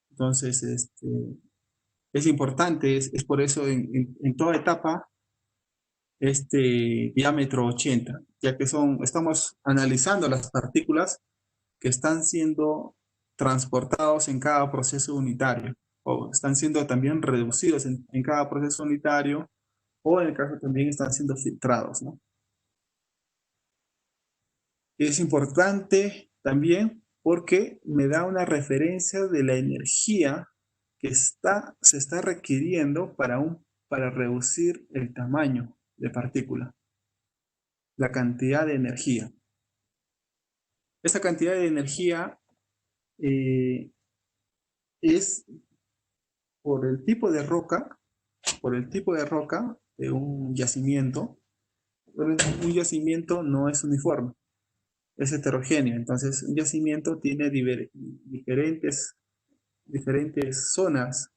Entonces, es importante, es por eso en toda etapa diámetro 80, ya que estamos analizando las partículas que están siendo transportados en cada proceso unitario, o están siendo también reducidos en cada proceso unitario, o en el caso también están siendo filtrados, ¿no? Es importante también porque me da una referencia de la energía que se está requiriendo para reducir el tamaño de partícula, la cantidad de energía. Esa cantidad de energía eh, es por el tipo de roca, de un yacimiento. Un yacimiento no es uniforme, es heterogéneo. Entonces, un yacimiento tiene diferentes zonas.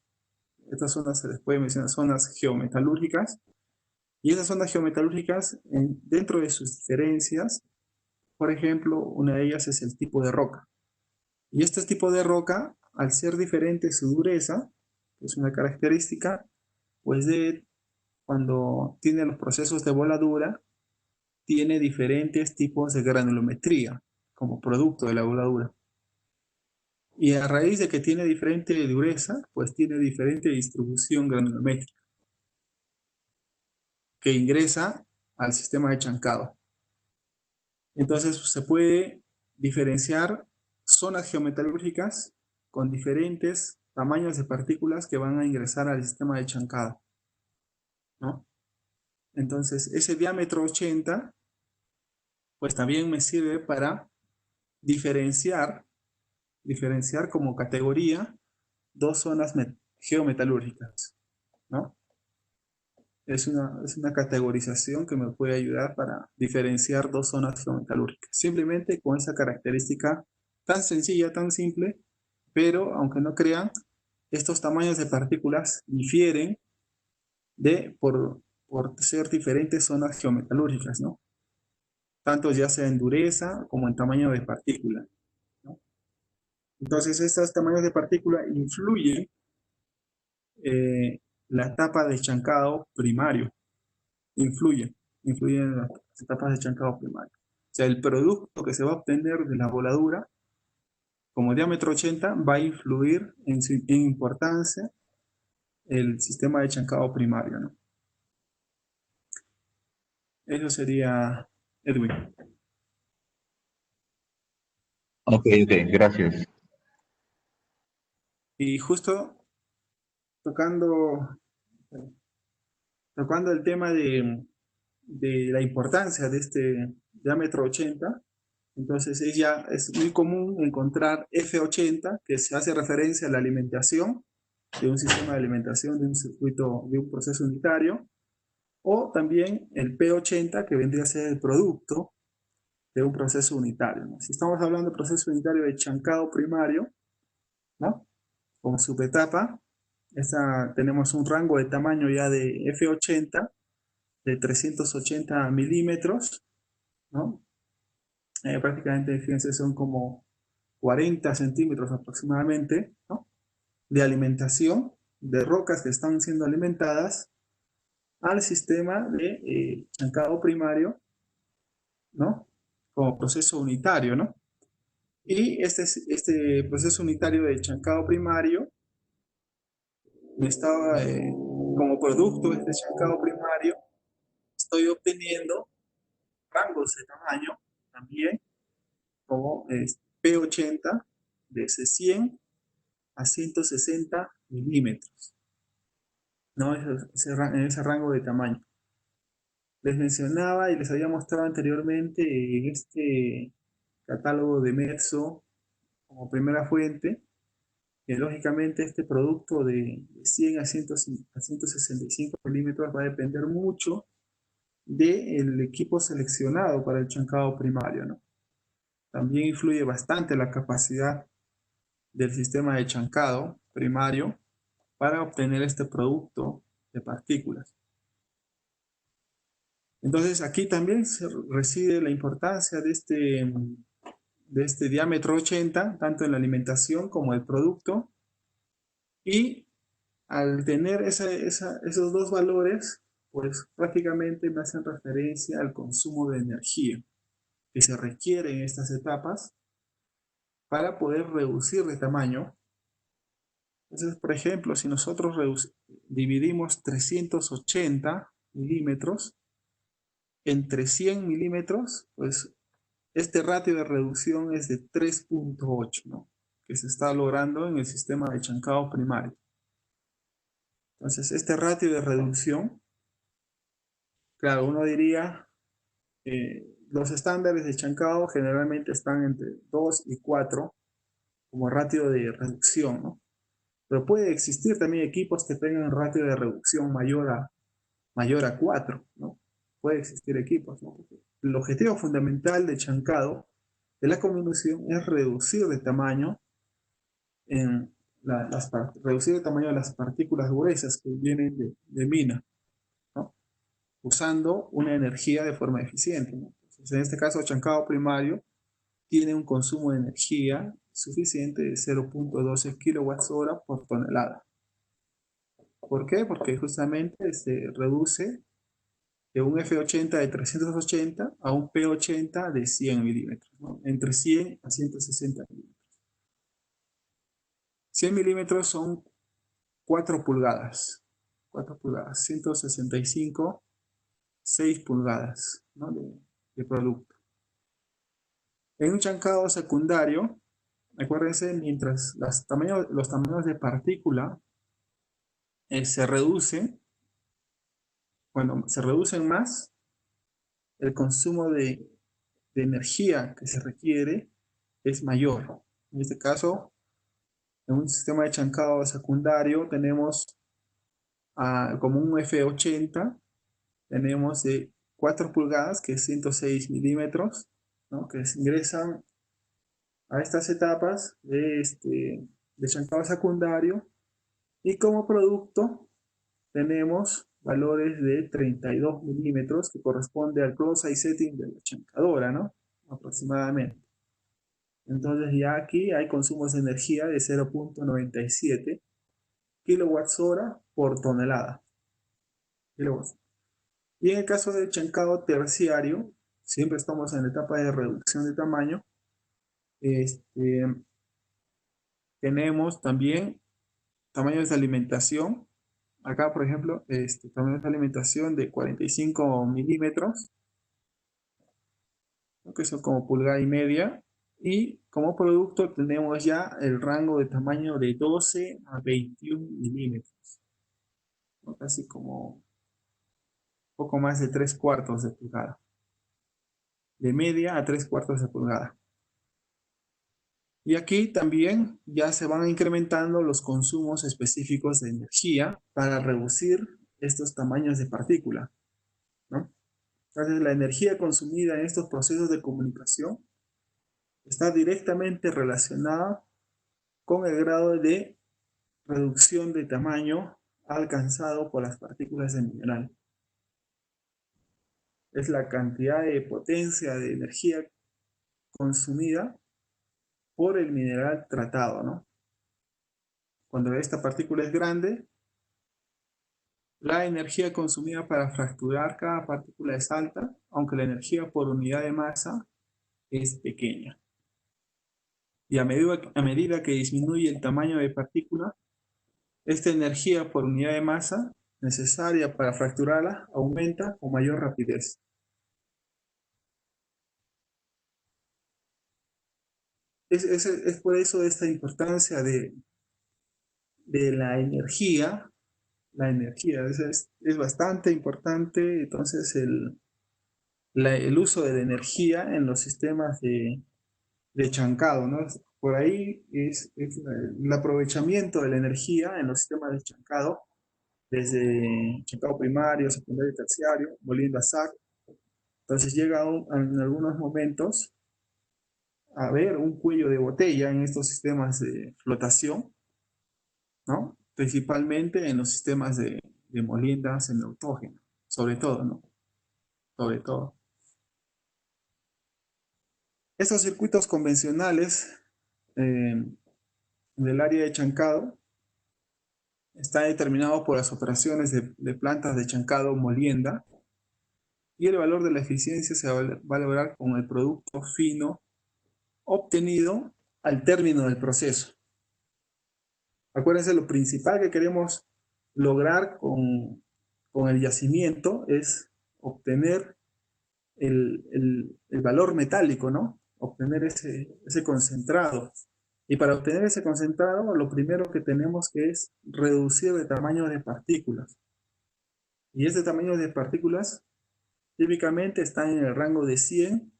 Estas zonas se les puede mencionar zonas geometalúrgicas. Y esas zonas geometalúrgicas, dentro de sus diferencias, por ejemplo, una de ellas es el tipo de roca. Y este tipo de roca, al ser diferente su dureza, que es una característica, pues cuando tiene los procesos de voladura, tiene diferentes tipos de granulometría como producto de la voladura. Y a raíz de que tiene diferente dureza, pues tiene diferente distribución granulométrica que ingresa al sistema de chancado. Entonces se puede diferenciar zonas geometalúrgicas con diferentes tamaños de partículas que van a ingresar al sistema de chancado, ¿no? Entonces ese diámetro 80 pues también me sirve para diferenciar como categoría dos zonas geometalúrgicas, ¿no? Es una categorización que me puede ayudar para diferenciar dos zonas geometalúrgicas. Simplemente con esa característica tan sencilla, tan simple, pero aunque no crean, estos tamaños de partículas difieren por ser diferentes zonas geometalúrgicas, ¿no? Tanto ya sea en dureza como en tamaño de partícula, ¿no? Entonces, estos tamaños de partícula influyen la etapa de chancado primario, influyen en las etapas de chancado primario. O sea, el producto que se va a obtener de la voladura, como diámetro 80, va a influir en importancia el sistema de chancado primario, ¿no? Eso sería, Edwin. Ok, gracias. Y justo tocando, tocando el tema de la importancia de este diámetro 80, entonces es muy común encontrar F80, que se hace referencia a la alimentación de un sistema de alimentación, de un circuito, de un proceso unitario, o también el P80, que vendría a ser el producto de un proceso unitario, ¿no? Si estamos hablando de proceso unitario de chancado primario, ¿no? Como subetapa, tenemos un rango de tamaño ya de F80 de 380 milímetros, ¿no? Prácticamente, fíjense, son como 40 centímetros aproximadamente, ¿no? De alimentación de rocas que están siendo alimentadas al sistema de chancado primario, ¿no? Como proceso unitario, ¿no? Y este proceso unitario de chancado primario como producto de este chancado primario, estoy obteniendo rangos de tamaño también como P80 de 100 a 160 milímetros, ¿no? En ese rango de tamaño. Les mencionaba y les había mostrado anteriormente en este catálogo de Merso como primera fuente, que lógicamente este producto de 100 a 165 milímetros va a depender mucho del equipo seleccionado para el chancado primario, ¿no? También influye bastante la capacidad del sistema de chancado primario para obtener este producto de partículas. Entonces aquí también reside la importancia de este diámetro 80, tanto en la alimentación como el producto. Y al tener esos dos valores, pues prácticamente me hacen referencia al consumo de energía que se requiere en estas etapas para poder reducir de tamaño. Entonces, por ejemplo, si nosotros dividimos 380 milímetros entre 100 milímetros, pues este ratio de reducción es de 3.8, ¿no? Que se está logrando en el sistema de chancado primario. Entonces, este ratio de reducción, claro, uno diría, los estándares de chancado generalmente están entre 2 y 4 como ratio de reducción, ¿no? Pero puede existir también equipos que tengan ratio de reducción mayor a 4, ¿no? Puede existir equipos, ¿no? Porque el objetivo fundamental de chancado de la combinación es reducir de tamaño reducir el tamaño de las partículas gruesas que vienen de mina, ¿no? Usando una energía de forma eficiente, ¿no? Entonces, en este caso, chancado primario tiene un consumo de energía suficiente de 0.12 kWh por tonelada. ¿Por qué? Porque justamente se reduce de un F80 de 380 a un P80 de 100 milímetros, ¿no? Entre 100 a 160 milímetros. 100 milímetros son 4 pulgadas. 4 pulgadas, 165, 6 pulgadas, ¿no? de producto. En un chancado secundario, acuérdense, mientras los tamaños de partícula se reducen, cuando se reducen más, el consumo de energía que se requiere es mayor. En este caso, en un sistema de chancado secundario tenemos como un F80, tenemos de 4 pulgadas, que es 106 milímetros, ¿no? Que se ingresan a estas etapas de chancado secundario, y como producto tenemos valores de 32 milímetros, que corresponde al close-eye setting de la chancadora, ¿no? Aproximadamente. Entonces ya aquí hay consumos de energía de 0.97 kWh por tonelada. Y en el caso del chancado terciario, siempre estamos en la etapa de reducción de tamaño, tenemos también tamaños de alimentación. Acá, por ejemplo, tamaños de alimentación de 45 milímetros, ¿no? Que son como pulgada y media. Y como producto tenemos ya el rango de tamaño de 12 a 21 milímetros, ¿no? Casi como poco más de 3 cuartos de pulgada. De media a 3 cuartos de pulgada. Y aquí también ya se van incrementando los consumos específicos de energía para reducir estos tamaños de partícula, ¿no? Entonces, la energía consumida en estos procesos de comunicación está directamente relacionada con el grado de reducción de tamaño alcanzado por las partículas de mineral. Es la cantidad de potencia de energía consumida por el mineral tratado, ¿no? Cuando esta partícula es grande, la energía consumida para fracturar cada partícula es alta, aunque la energía por unidad de masa es pequeña. Y a medida que disminuye el tamaño de partícula, esta energía por unidad de masa necesaria para fracturarla aumenta con mayor rapidez. Es por eso esta importancia de la energía. La energía es bastante importante. Entonces el uso de la energía en los sistemas de chancado, ¿no? Por ahí es el aprovechamiento de la energía en los sistemas de chancado, desde chancado primario, secundario y terciario, volviendo a SAC. Entonces llega en algunos momentos a haber un cuello de botella en estos sistemas de flotación, ¿no? principalmente en los sistemas de molienda semiautógena, sobre todo, ¿no? Sobre todo. Estos circuitos convencionales del área de chancado están determinados por las operaciones de plantas de chancado molienda, y el valor de la eficiencia se va a lograr con el producto fino obtenido al término del proceso. Acuérdense, lo principal que queremos lograr con el yacimiento es obtener el valor metálico, ¿no? Obtener ese concentrado. Y para obtener ese concentrado, lo primero que tenemos que es reducir el tamaño de partículas. Y ese tamaño de partículas típicamente está en el rango de 100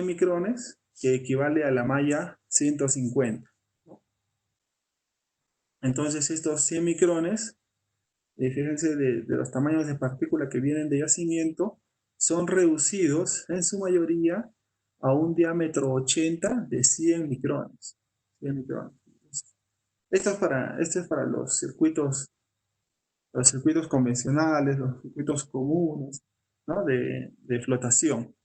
micrones, que equivale a la malla 150. Entonces estos 100 micrones, fíjense, de los tamaños de partícula que vienen de yacimiento, son reducidos en su mayoría a un diámetro 80 de 100 micrones. 100 micrones. Esto es para los circuitos convencionales, los circuitos comunes, ¿no? de flotación.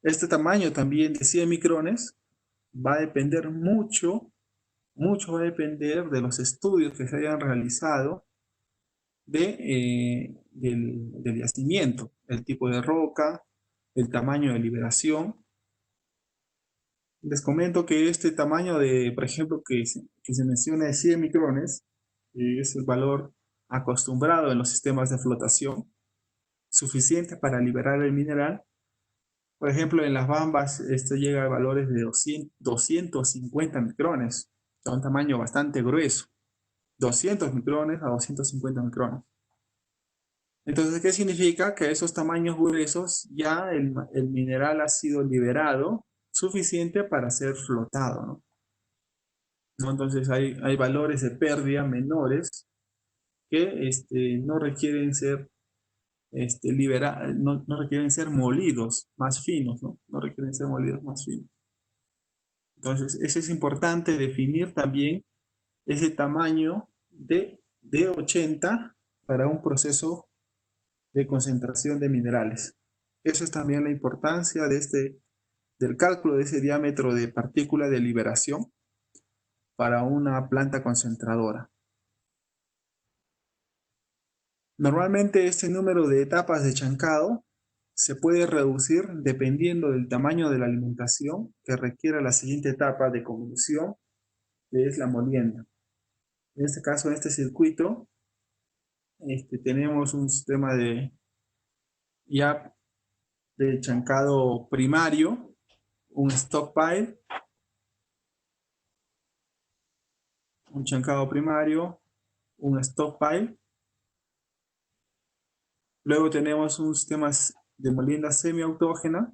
Este tamaño también de 100 micrones va a depender mucho va a depender de los estudios que se hayan realizado del yacimiento, el tipo de roca, el tamaño de liberación. Les comento que este tamaño por ejemplo, que se menciona de 100 micrones, es el valor acostumbrado en los sistemas de flotación, suficiente para liberar el mineral. Por ejemplo, en las bambas, esto llega a valores de 250 micrones, o sea, un tamaño bastante grueso. 200 micrones a 250 micrones. Entonces, ¿qué significa? Que a esos tamaños gruesos ya el mineral ha sido liberado suficiente para ser flotado, ¿no? Entonces hay valores de pérdida menores que no requieren ser no requieren ser molidos más finos, ¿no? No requieren ser molidos más finos. Entonces, eso es importante definir también ese tamaño de 80 para un proceso de concentración de minerales. Eso es también la importancia del cálculo de ese diámetro de partícula de liberación para una planta concentradora. Normalmente este número de etapas de chancado se puede reducir dependiendo del tamaño de la alimentación que requiera la siguiente etapa de conducción, que es la molienda. En este caso, en este circuito, tenemos un sistema de chancado primario, un stockpile, un chancado primario, un stockpile. Luego tenemos un sistema de molienda semiautógena,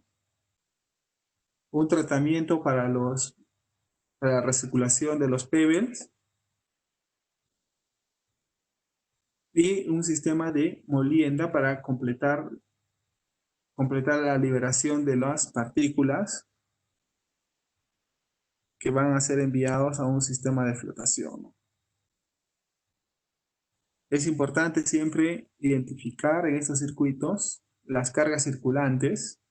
un tratamiento para la recirculación de los pebbles y un sistema de molienda para completar la liberación de las partículas que van a ser enviados a un sistema de flotación. Es importante siempre identificar en estos circuitos las cargas circulantes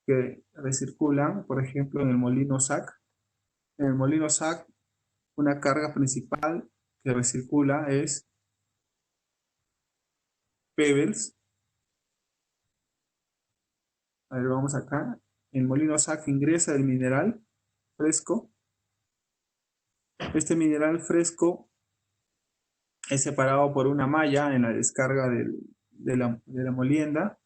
que recirculan, por ejemplo, en el molino SAC. En el molino SAC, una carga principal que recircula es pebbles. A ver, vamos acá. En el molino SAC ingresa el mineral fresco. Este mineral fresco es separado por una malla en la descarga de la molienda.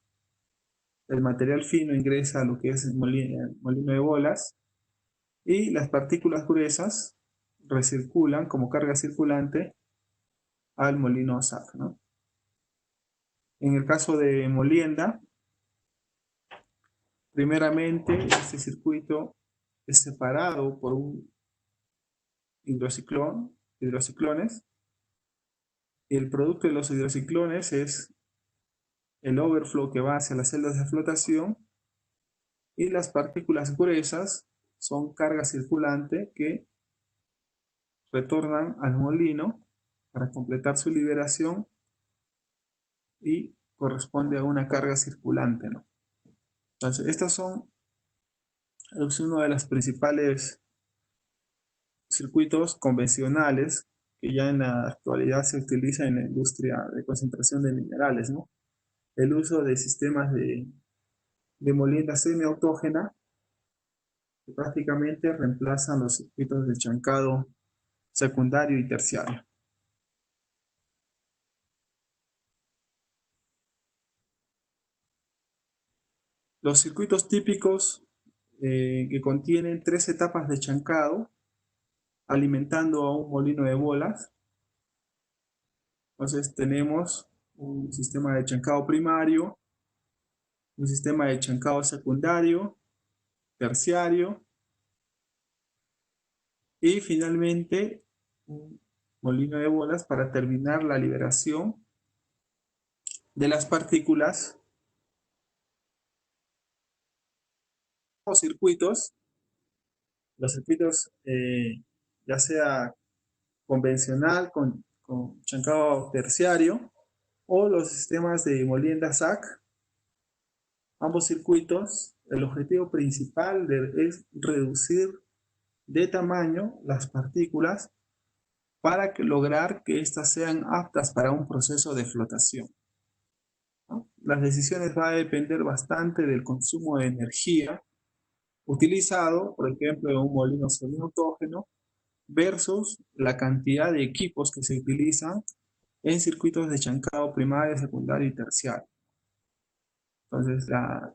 El material fino ingresa a lo que es el molino de bolas y las partículas gruesas recirculan como carga circulante al molino SAC, ¿no? En el caso de molienda, primeramente este circuito es separado por un hidrociclones. El producto de los hidrociclones es el overflow que va hacia las celdas de flotación, y las partículas gruesas son carga circulante que retornan al molino para completar su liberación y corresponde a una carga circulante, ¿no? Entonces, es uno de los principales circuitos convencionales que ya en la actualidad se utiliza en la industria de concentración de minerales, ¿no? El uso de sistemas de molienda semiautógena que prácticamente reemplazan los circuitos de chancado secundario y terciario. Los circuitos típicos que contienen 3 etapas de chancado alimentando a un molino de bolas. Entonces tenemos un sistema de chancado primario, un sistema de chancado secundario, terciario y finalmente un molino de bolas para terminar la liberación de las partículas o circuitos. Los circuitos ya sea convencional con chancado terciario o los sistemas de molienda SAC, ambos circuitos, el objetivo principal es reducir de tamaño las partículas para lograr que éstas sean aptas para un proceso de flotación, ¿no? Las decisiones van a depender bastante del consumo de energía utilizado, por ejemplo, en un molino semiautógeno, versus la cantidad de equipos que se utilizan en circuitos de chancado primario, secundario y terciario. Entonces, la,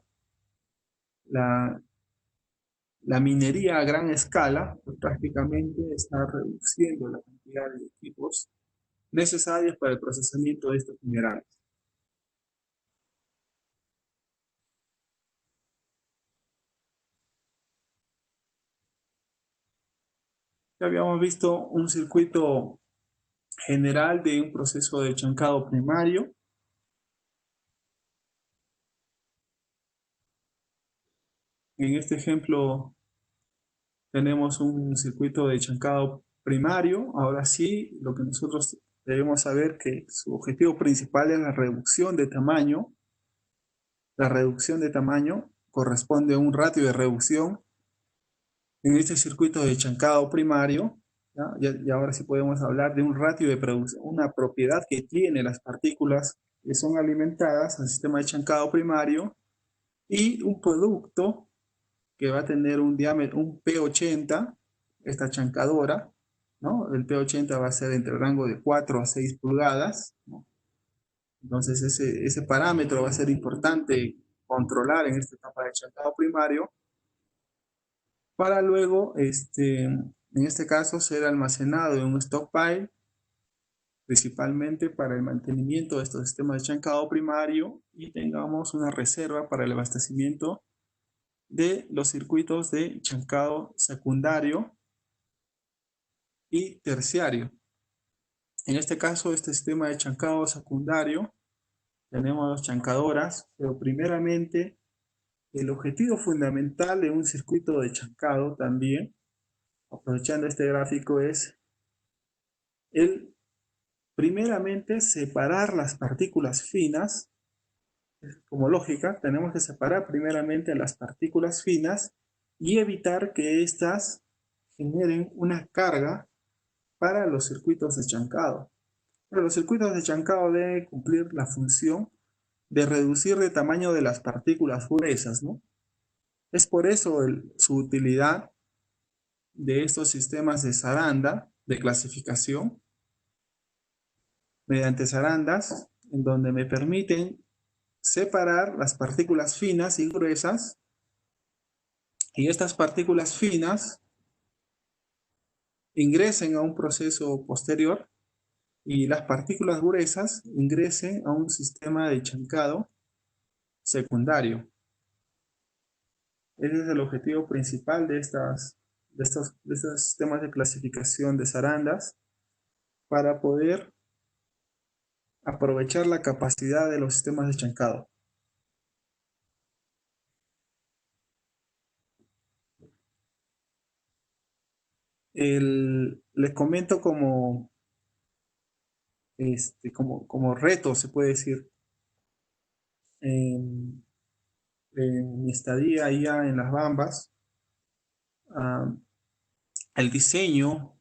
la minería a gran escala pues, prácticamente está reduciendo la cantidad de equipos necesarios para el procesamiento de estos minerales. Ya habíamos visto un circuito general de un proceso de chancado primario. En este ejemplo tenemos un circuito de chancado primario. Ahora sí, lo que nosotros debemos saber que su objetivo principal es la reducción de tamaño. La reducción de tamaño corresponde a un ratio de reducción en este circuito de chancado primario. Y ahora sí podemos hablar de un ratio de producción, una propiedad que tiene las partículas que son alimentadas al sistema de chancado primario y un producto que va a tener un diámetro, un P80, esta chancadora, ¿no? El P80 va a ser entre el rango de 4 a 6 pulgadas, ¿no? Entonces ese parámetro va a ser importante controlar en esta etapa de chancado primario para luego, en este caso, ser almacenado en un stockpile, principalmente para el mantenimiento de estos sistemas de chancado primario y tengamos una reserva para el abastecimiento de los circuitos de chancado secundario y terciario. En este caso, este sistema de chancado secundario, tenemos dos chancadoras, pero primeramente el objetivo fundamental de un circuito de chancado también, aprovechando este gráfico, es el primeramente separar las partículas finas. Como lógica, tenemos que separar primeramente las partículas finas y evitar que éstas generen una carga para los circuitos de chancado. Pero los circuitos de chancado deben cumplir la función de reducir el tamaño de las partículas gruesas, ¿no? Es por eso su utilidad de estos sistemas de zaranda, de clasificación, mediante zarandas, en donde me permiten separar las partículas finas y gruesas, y estas partículas finas ingresen a un proceso posterior y las partículas gruesas ingresen a un sistema de chancado secundario. Ese es el objetivo principal de estos sistemas de clasificación de zarandas para poder aprovechar la capacidad de los sistemas de chancado. les comento como reto, se puede decir, en, en mi estadía allá en Las Bambas, ah, el diseño,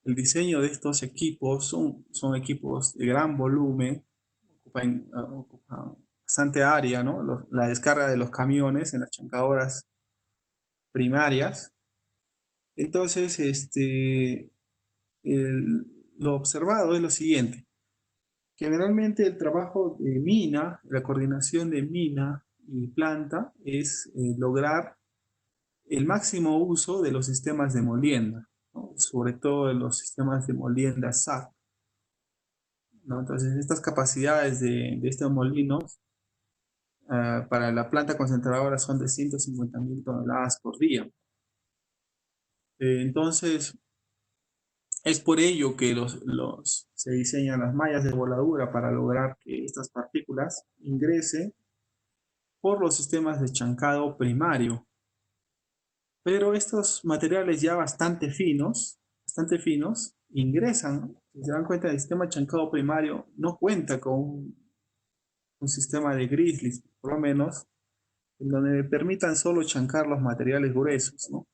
el diseño de estos equipos son equipos de gran volumen, ocupan bastante área, ¿no? La descarga de los camiones en las chancadoras primarias. Entonces, lo observado es lo siguiente. Generalmente el trabajo de mina, la coordinación de mina y planta es lograr el máximo uso de los sistemas de molienda, ¿no? Sobre todo de los sistemas de molienda SAC, ¿no? Entonces, estas capacidades de estos molinos para la planta concentradora son de 150.000 toneladas por día. Entonces, es por ello que se diseñan las mallas de voladura para lograr que estas partículas ingresen por los sistemas de chancado primario. Pero estos materiales ya bastante finos, ingresan. Si se dan cuenta, el sistema de chancado primario no cuenta con un sistema de grizzlies, por lo menos, en donde permitan solo chancar los materiales gruesos, ¿no?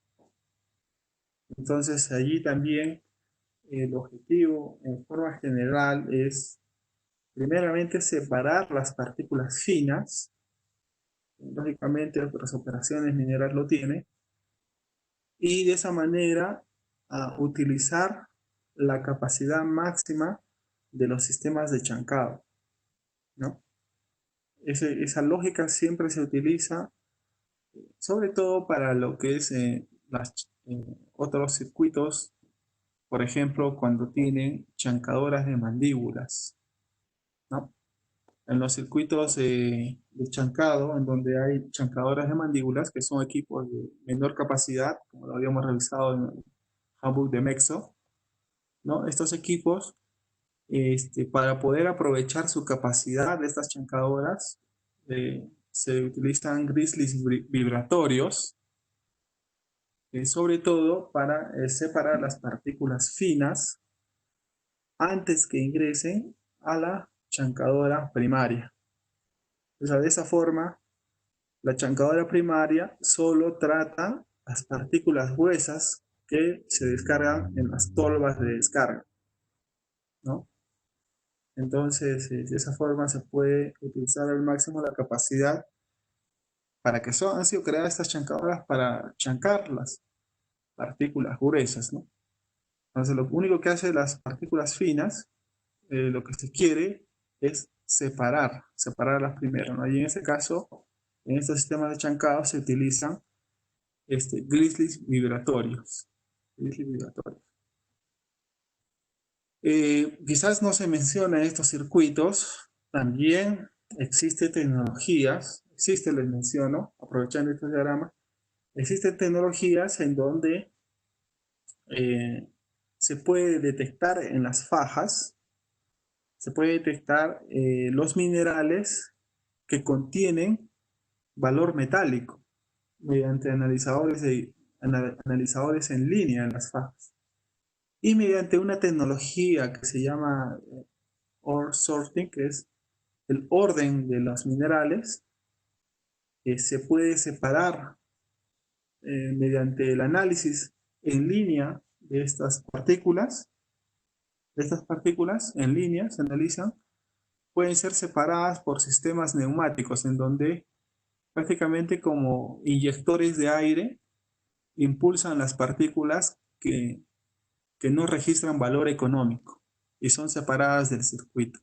Entonces, allí también el objetivo, en forma general, es primeramente separar las partículas finas. Lógicamente, otras operaciones mineras lo tienen. Y de esa manera, utilizar la capacidad máxima de los sistemas de chancado, ¿no? Esa lógica siempre se utiliza, sobre todo para lo que es otros circuitos, por ejemplo, cuando tienen chancadoras de mandíbulas, ¿no? En los circuitos de chancado, en donde hay chancadoras de mandíbulas, que son equipos de menor capacidad, como lo habíamos revisado en el handbook de Mexo, ¿no? Estos equipos, para poder aprovechar su capacidad de estas chancadoras, se utilizan grizzlies vibratorios, sobre todo para separar las partículas finas antes que ingresen a la chancadora primaria. O sea, de esa forma, la chancadora primaria solo trata las partículas gruesas que se descargan en las tolvas de descarga, ¿no? Entonces, de esa forma se puede utilizar al máximo la capacidad para que han sido creadas estas chancadoras para chancar las partículas gruesas, ¿no? Entonces, lo único que hace las partículas finas, lo que se quiere es separarlas primero, ¿no? Y en ese caso, en estos sistemas de chancado se utilizan grizzlies vibratorios. Grizzlies vibratorios. Quizás no se menciona en estos circuitos, también existen tecnologías, les menciono, aprovechando este diagrama, existen tecnologías en donde se puede detectar en las fajas, se puede detectar los minerales que contienen valor metálico mediante analizadores en línea en las fajas. Y mediante una tecnología que se llama ore sorting, que es el orden de los minerales, se puede separar mediante el análisis en línea de estas partículas. Estas partículas en línea se analizan, pueden ser separadas por sistemas neumáticos en donde prácticamente como inyectores de aire impulsan las partículas que no registran valor económico y son separadas del circuito.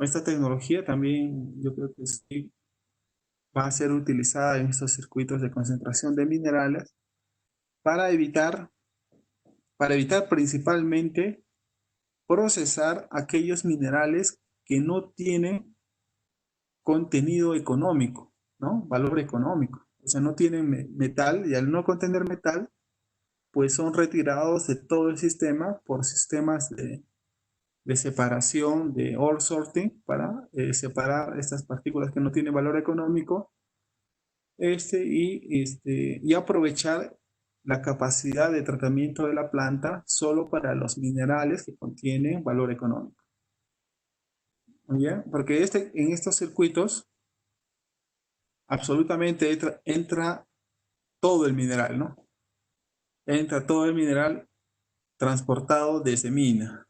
Esta tecnología también yo creo que sí va a ser utilizada en estos circuitos de concentración de minerales para evitar principalmente procesar aquellos minerales que no tienen contenido económico, ¿no? Valor económico. O sea, no tienen metal y al no contener metal, pues son retirados de todo el sistema por sistemas de separación, de ore sorting, para separar estas partículas que no tienen valor económico y aprovechar la capacidad de tratamiento de la planta solo para los minerales que contienen valor económico. ¿Muy bien? Porque en estos circuitos absolutamente entra todo el mineral, ¿no? Entra todo el mineral transportado desde mina,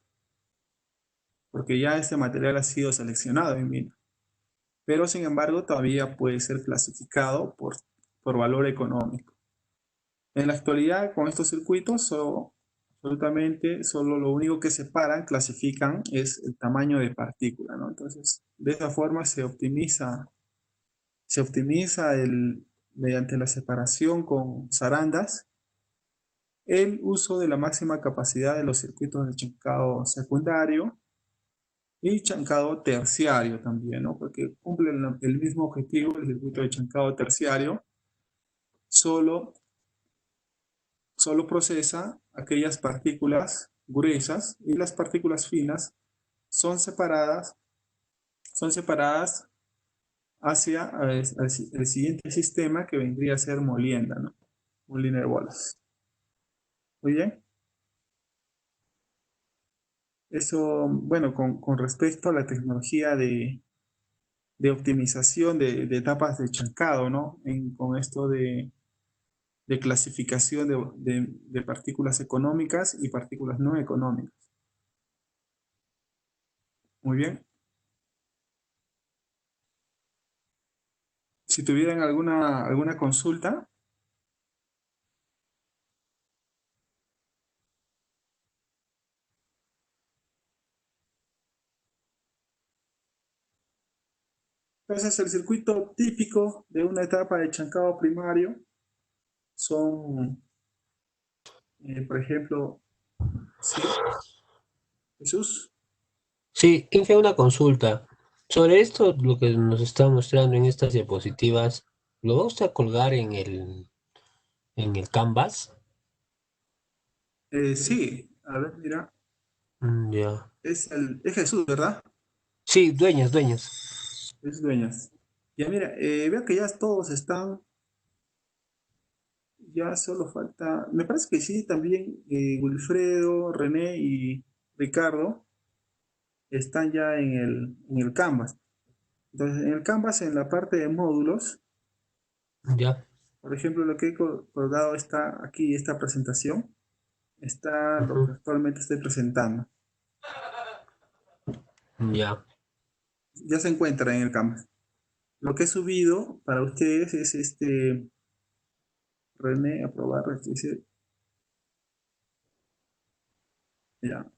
porque ya este material ha sido seleccionado en mina. Pero sin embargo todavía puede ser clasificado por valor económico. En la actualidad, con estos circuitos, absolutamente solo lo único que separan, clasifican, es el tamaño de partícula, ¿no? Entonces, de esa forma se optimiza mediante la separación con zarandas el uso de la máxima capacidad de los circuitos de chancado secundario y chancado terciario también, ¿no? Porque cumplen el mismo objetivo el circuito de chancado terciario, solo procesa aquellas partículas gruesas y las partículas finas son separadas, hacia el siguiente sistema que vendría a ser molienda, ¿no? Molina de bolas. Muy bien. Eso, bueno, con respecto a la tecnología de optimización de etapas de chancado, ¿no? Con esto de clasificación de partículas económicas y partículas no económicas. Muy bien. Si tuvieran alguna consulta, entonces el circuito típico de una etapa de chancado primario son, por ejemplo, ¿sí? Jesús. Sí, Inge, una consulta. Sobre esto, lo que nos está mostrando en estas diapositivas, ¿lo va usted a colgar en el Canvas? Sí, a ver, mira, Ya. es Jesús, ¿verdad? Sí, dueñas, dueñas. Es Dueñas. Ya mira, veo que ya todos están, ya solo falta, me parece que sí, también Wilfredo, René y Ricardo están ya en el Canvas. Entonces, en el Canvas, en la parte de módulos, Ya. por ejemplo, lo que he colgado está aquí, esta presentación, está lo que Ujú. actualmente estoy presentando. Ya. Ya se encuentra en el Canvas. Lo que he subido para ustedes es René, aprobar, dice, ya.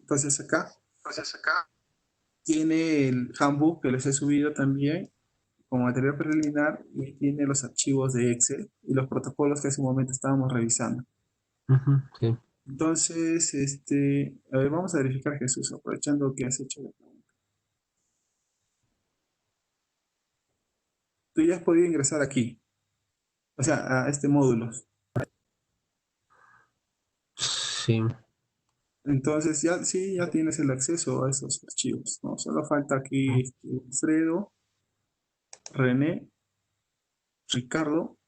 Entonces acá tiene el handbook que les he subido también como material preliminar y tiene los archivos de Excel y los protocolos que hace un momento estábamos revisando. Ujú, sí. Entonces, a ver, vamos a verificar, Jesús, aprovechando que has hecho la pregunta. Tú ya has podido ingresar aquí, o sea, a este módulo. Sí. Entonces, ya sí, ya tienes el acceso a esos archivos, ¿no? Solo falta aquí Fredo, René, Ricardo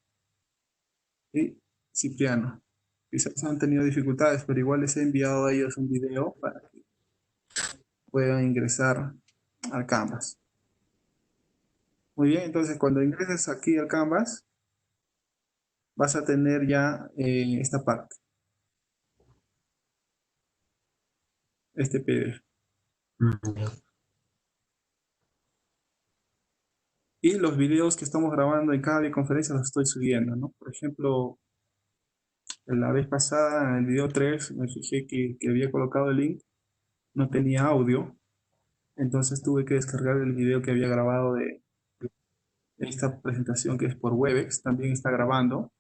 y Cipriano. Quizás han tenido dificultades, pero igual les he enviado a ellos un video para que puedan ingresar al Canvas. Muy bien, entonces cuando ingreses aquí al Canvas, vas a tener ya esta parte, este PDF. Ya. Y los videos que estamos grabando en cada videoconferencia los estoy subiendo, ¿no? Por ejemplo, la vez pasada, en el video 3 me fijé que había colocado el link, no tenía audio, entonces tuve que descargar el video que había grabado de esta presentación que es por Webex, también está grabando,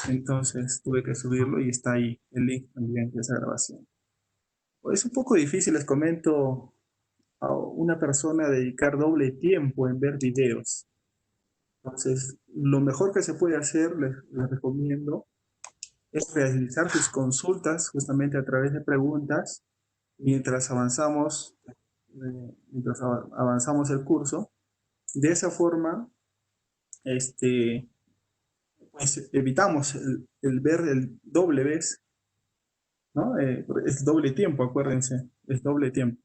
entonces tuve que subirlo y está ahí el link también de esa grabación. Es un poco difícil, les comento, a una persona dedicar doble tiempo en ver videos. Entonces, lo mejor que se puede hacer, les recomiendo, es realizar sus consultas justamente a través de preguntas mientras avanzamos el curso. De esa forma, pues evitamos el ver el doble vez, ¿no? Es doble tiempo, acuérdense, es doble tiempo.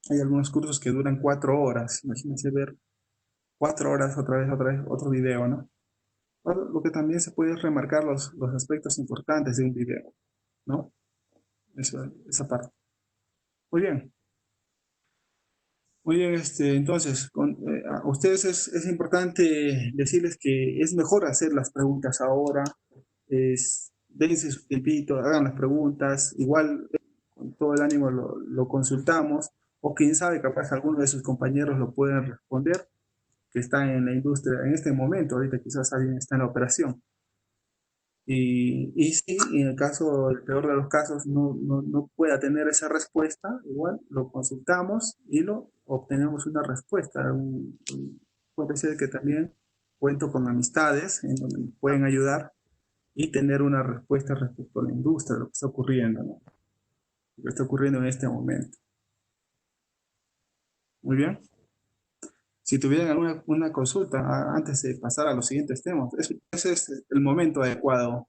Hay algunos cursos que duran 4 horas, imagínense ver 4 horas otra vez, otro video, ¿no? Lo que también se puede es remarcar los aspectos importantes de un video, ¿no? Esa parte. Muy bien. Muy bien, entonces, a ustedes es importante decirles que es mejor hacer las preguntas ahora, dense su tiempito, hagan las preguntas, igual con todo el ánimo lo consultamos, o quién sabe, capaz alguno de sus compañeros lo pueden responder, que están en la industria en este momento, ahorita quizás alguien está en la operación. Y si en el caso, el peor de los casos, no pueda tener esa respuesta, igual lo consultamos y lo obtenemos una respuesta. Puede ser que también cuento con amistades en donde me pueden ayudar y tener una respuesta respecto a la industria, lo que está ocurriendo, ¿no? Lo que está ocurriendo en este momento. Muy bien. Si tuvieran alguna una consulta antes de pasar a los siguientes temas, ese es el momento adecuado.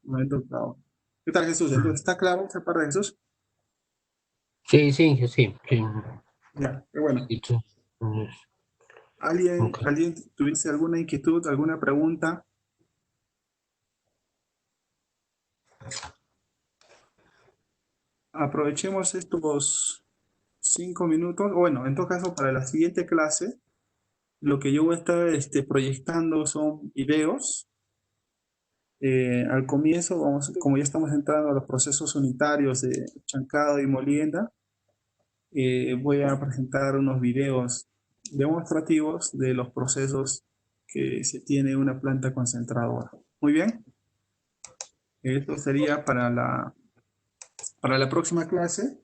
Momento claro. ¿Qué tal, Jesús? Entonces, ¿está claro esa parte de Jesús? Sí, sí, sí, sí. Ya, qué bueno. Y tú, ok. ¿Alguien tuviese alguna inquietud, alguna pregunta? Aprovechemos estos 5 minutos. Bueno, en todo caso, para la siguiente clase, lo que yo voy a estar proyectando son videos. Al comienzo, como ya estamos entrando a los procesos unitarios de chancado y molienda, voy a presentar unos videos demostrativos de los procesos que se tiene una planta concentradora. Muy bien. Esto sería para la próxima clase,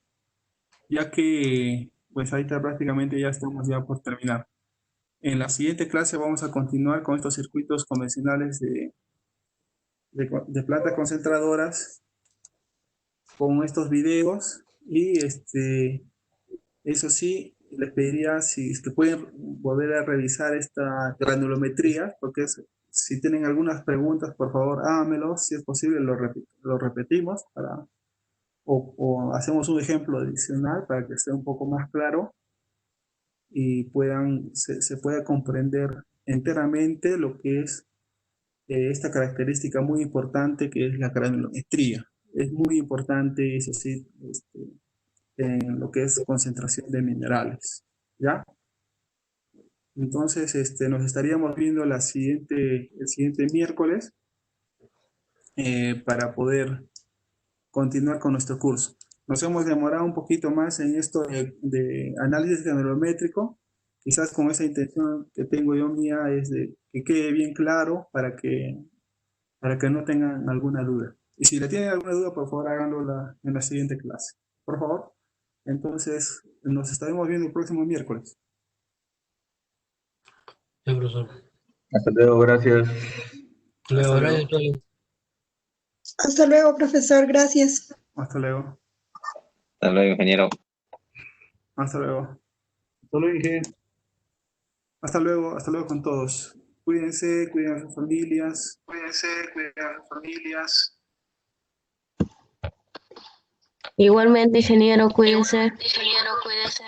ya que pues ahorita prácticamente ya estamos ya por terminar. En la siguiente clase vamos a continuar con estos circuitos convencionales de plantas concentradoras con estos videos y eso sí, les pediría si es que pueden volver a revisar esta granulometría, porque si tienen algunas preguntas, por favor, háganmelo. Si es posible, lo repetimos o hacemos un ejemplo adicional para que esté un poco más claro y se pueda comprender enteramente lo que es esta característica muy importante que es la granulometría. Es muy importante, eso sí, en lo que es concentración de minerales. ¿Ya? Entonces, nos estaríamos viendo el siguiente miércoles para poder continuar con nuestro curso. Nos hemos demorado un poquito más en esto de análisis granulométrico, quizás con esa intención que tengo yo mía es de que quede bien claro para que no tengan alguna duda. Y si le tienen alguna duda, por favor, háganlo en la siguiente clase. Por favor. Entonces, nos estaremos viendo el próximo miércoles. Sí, profesor. Hasta luego, gracias. Luego, Hasta gracias, luego. Antonio. Hasta luego, profesor. Gracias. Hasta luego. Hasta luego, ingeniero. Hasta luego. Solo dije. Hasta luego con todos. Cuídense, cuiden a sus familias. Cuídense, cuiden a sus familias. Igualmente, ingeniero, cuídense. Ingeniero, cuídese.